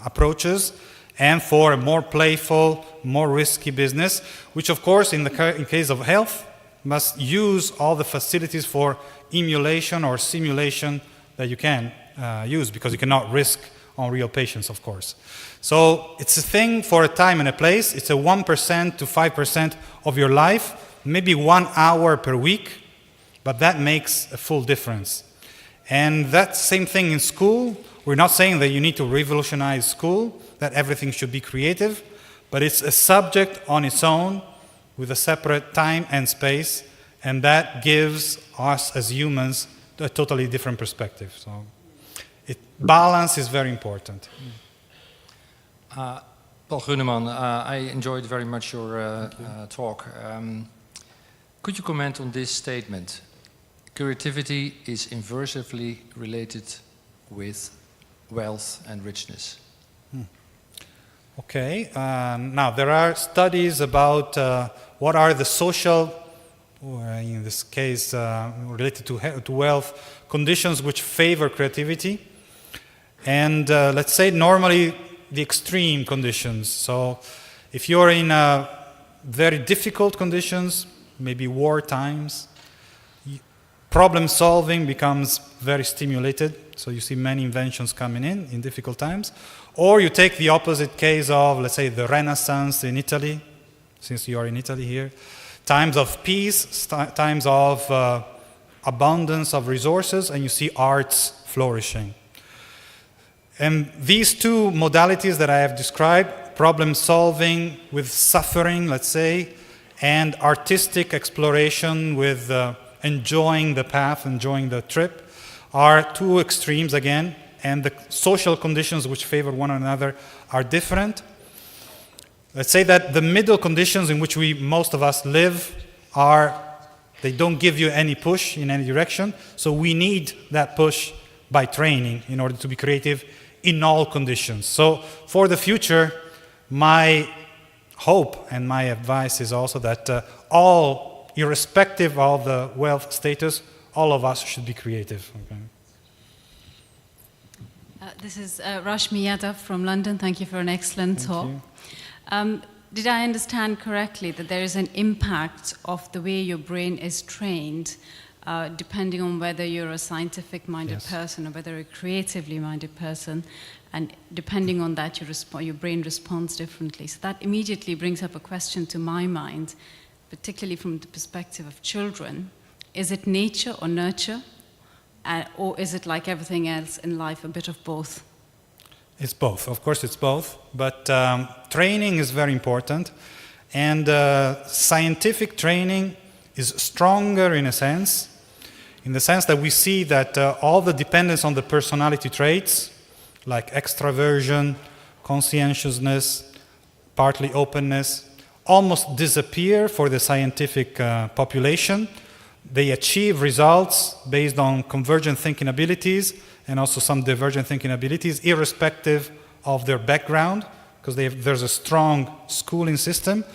approaches and for a more playful, more risky business, which of course in case of health must use all the facilities for emulation or simulation that you can use, because you cannot risk on real patients, of course. So it's a thing for a time and a place. It's a 1% to 5% of your life, maybe 1 hour per week, but that makes a full difference. And that same thing in school. We're not saying that you need to revolutionize school, that everything should be creative, but it's a subject on its own with a separate time and space, and that gives us as humans a totally different perspective. So balance is very important. Paul Gunneman, I enjoyed very much your talk. Could you comment on this statement? Creativity is inversely related with wealth and richness. Okay, now there are studies about what are the social, in this case related to wealth, conditions which favor creativity. And let's say normally the extreme conditions. So if you're in very difficult conditions, maybe war times, problem solving becomes very stimulated. So you see many inventions coming in difficult times. Or you take the opposite case of, let's say, the Renaissance in Italy, since you are in Italy here. Times of peace, times of abundance of resources, and you see arts flourishing. And these two modalities that I have described, problem solving with suffering, let's say, and artistic exploration with enjoying the path, enjoying the trip, are two extremes again, and the social conditions which favor one another are different. Let's say that the middle conditions in which most of us live they don't give you any push in any direction, so we need that push by training in order to be creative in all conditions. So for the future, my hope and my advice is also that all, irrespective of the wealth status, all of us should be creative. Okay. This is Rashmi Yadav from London. Thank you for an excellent talk. Did I understand correctly that there is an impact of the way your brain is trained depending on whether you're a scientific-minded person or whether you're a creatively-minded person, and depending on that your brain responds differently. So that immediately brings up a question to my mind, particularly from the perspective of children. Is it nature or nurture? Or is it like everything else in life, a bit of both? It's both. Of course, it's both. But training is very important. And scientific training is stronger in a sense. in the sense that we see that all the dependence on the personality traits, like extraversion, conscientiousness, partly openness, almost disappear for the scientific population. They achieve results based on convergent thinking abilities and also some divergent thinking abilities, irrespective of their background, because there's a strong schooling system.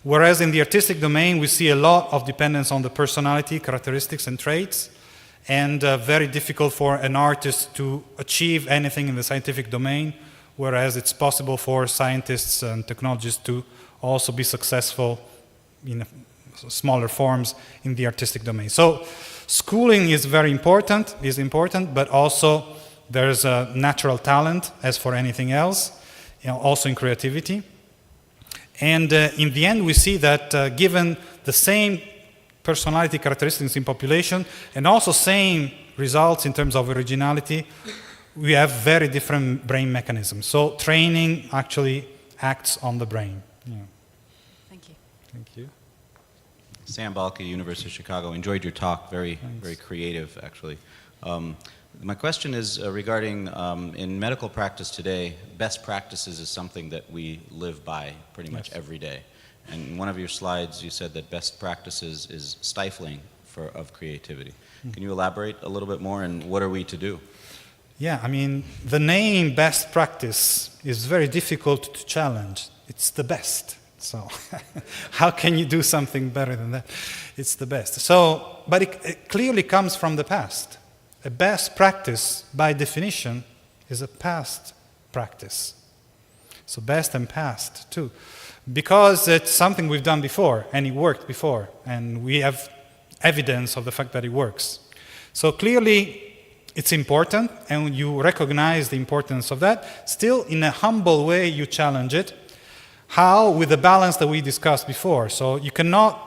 Whereas in the artistic domain, we see a lot of dependence on the personality, characteristics, and traits, and very difficult for an artist to achieve anything in the scientific domain, whereas it's possible for scientists and technologists to also be successful in smaller forms in the artistic domain. So schooling is very important, but also there's a natural talent, as for anything else, also in creativity. And in the end, we see that given the same personality characteristics in population and also same results in terms of originality, we have very different brain mechanisms. So training actually acts on the brain. Yeah. Thank you. Thank you. Sam Balke, University of Chicago. Enjoyed your talk. Very creative, actually. My question is regarding, in medical practice today, best practices is something that we live by pretty much every day. And in one of your slides, you said that best practices is stifling of creativity. Can you elaborate a little bit more, and what are we to do? Yeah, I mean, the name best practice is very difficult to challenge. It's the best. So how can you do something better than that? It's the best. So, but it clearly comes from the past. A best practice, by definition, is a past practice. So best and past, too. Because it's something we've done before, and it worked before, and we have evidence of the fact that it works. So clearly, it's important, and you recognize the importance of that. Still, in a humble way, you challenge it. How? With the balance that we discussed before. So you cannot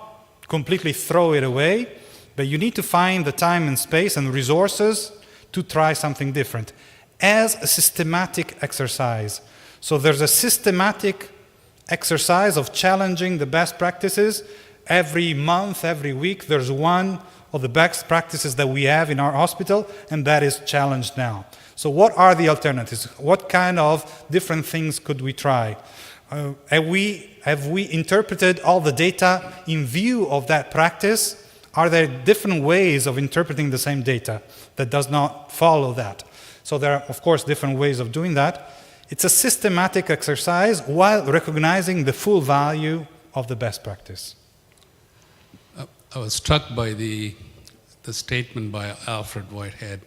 completely throw it away, but you need to find the time and space and resources to try something different as a systematic exercise. So there's a systematic exercise of challenging the best practices. Every month, every week, there's one of the best practices that we have in our hospital, and that is challenged now. So what are the alternatives? What kind of different things could we try? Have we interpreted all the data in view of that practice? Are there different ways of interpreting the same data that does not follow that? So there are, of course, different ways of doing that. It's a systematic exercise while recognizing the full value of the best practice. I was struck by the statement by Alfred Whitehead,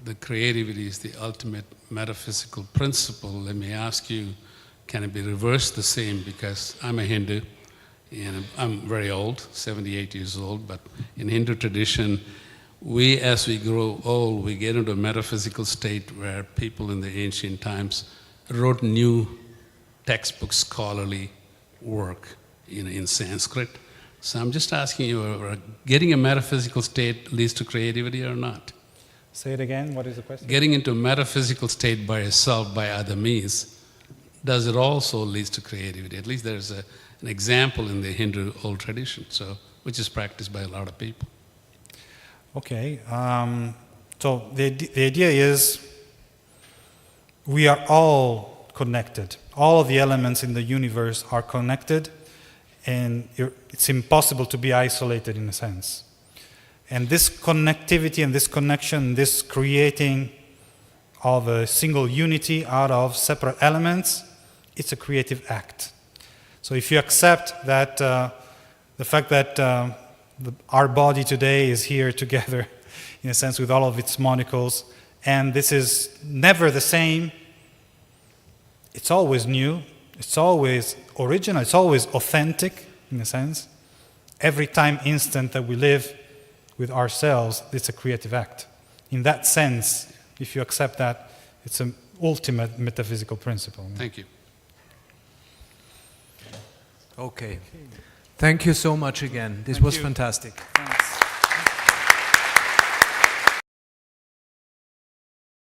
the creativity is the ultimate metaphysical principle. Let me ask you, can it be reversed the same? Because I'm a Hindu, and I'm very old, 78 years old, but in Hindu tradition, as we grow old, we get into a metaphysical state where people in the ancient times wrote new textbook scholarly work in Sanskrit. So I'm just asking you, getting a metaphysical state leads to creativity or not? Say it again, what is the question? Getting into a metaphysical state by yourself, by other means, does it also lead to creativity? At least there's an example in the Hindu old tradition, which is practiced by a lot of people. Okay, so the idea is we are all connected. All of the elements in the universe are connected, and it's impossible to be isolated in a sense. And this connectivity and this connection, this creating of a single unity out of separate elements, it's a creative act. So if you accept that the fact that our body today is here together, in a sense, with all of its molecules, and this is never the same, it's always new, it's always original, it's always authentic, in a sense. Every time instant that we live with ourselves, it's a creative act. In that sense, if you accept that, it's an ultimate metaphysical principle. Thank you. Okay. Thank you so much again. This was fantastic.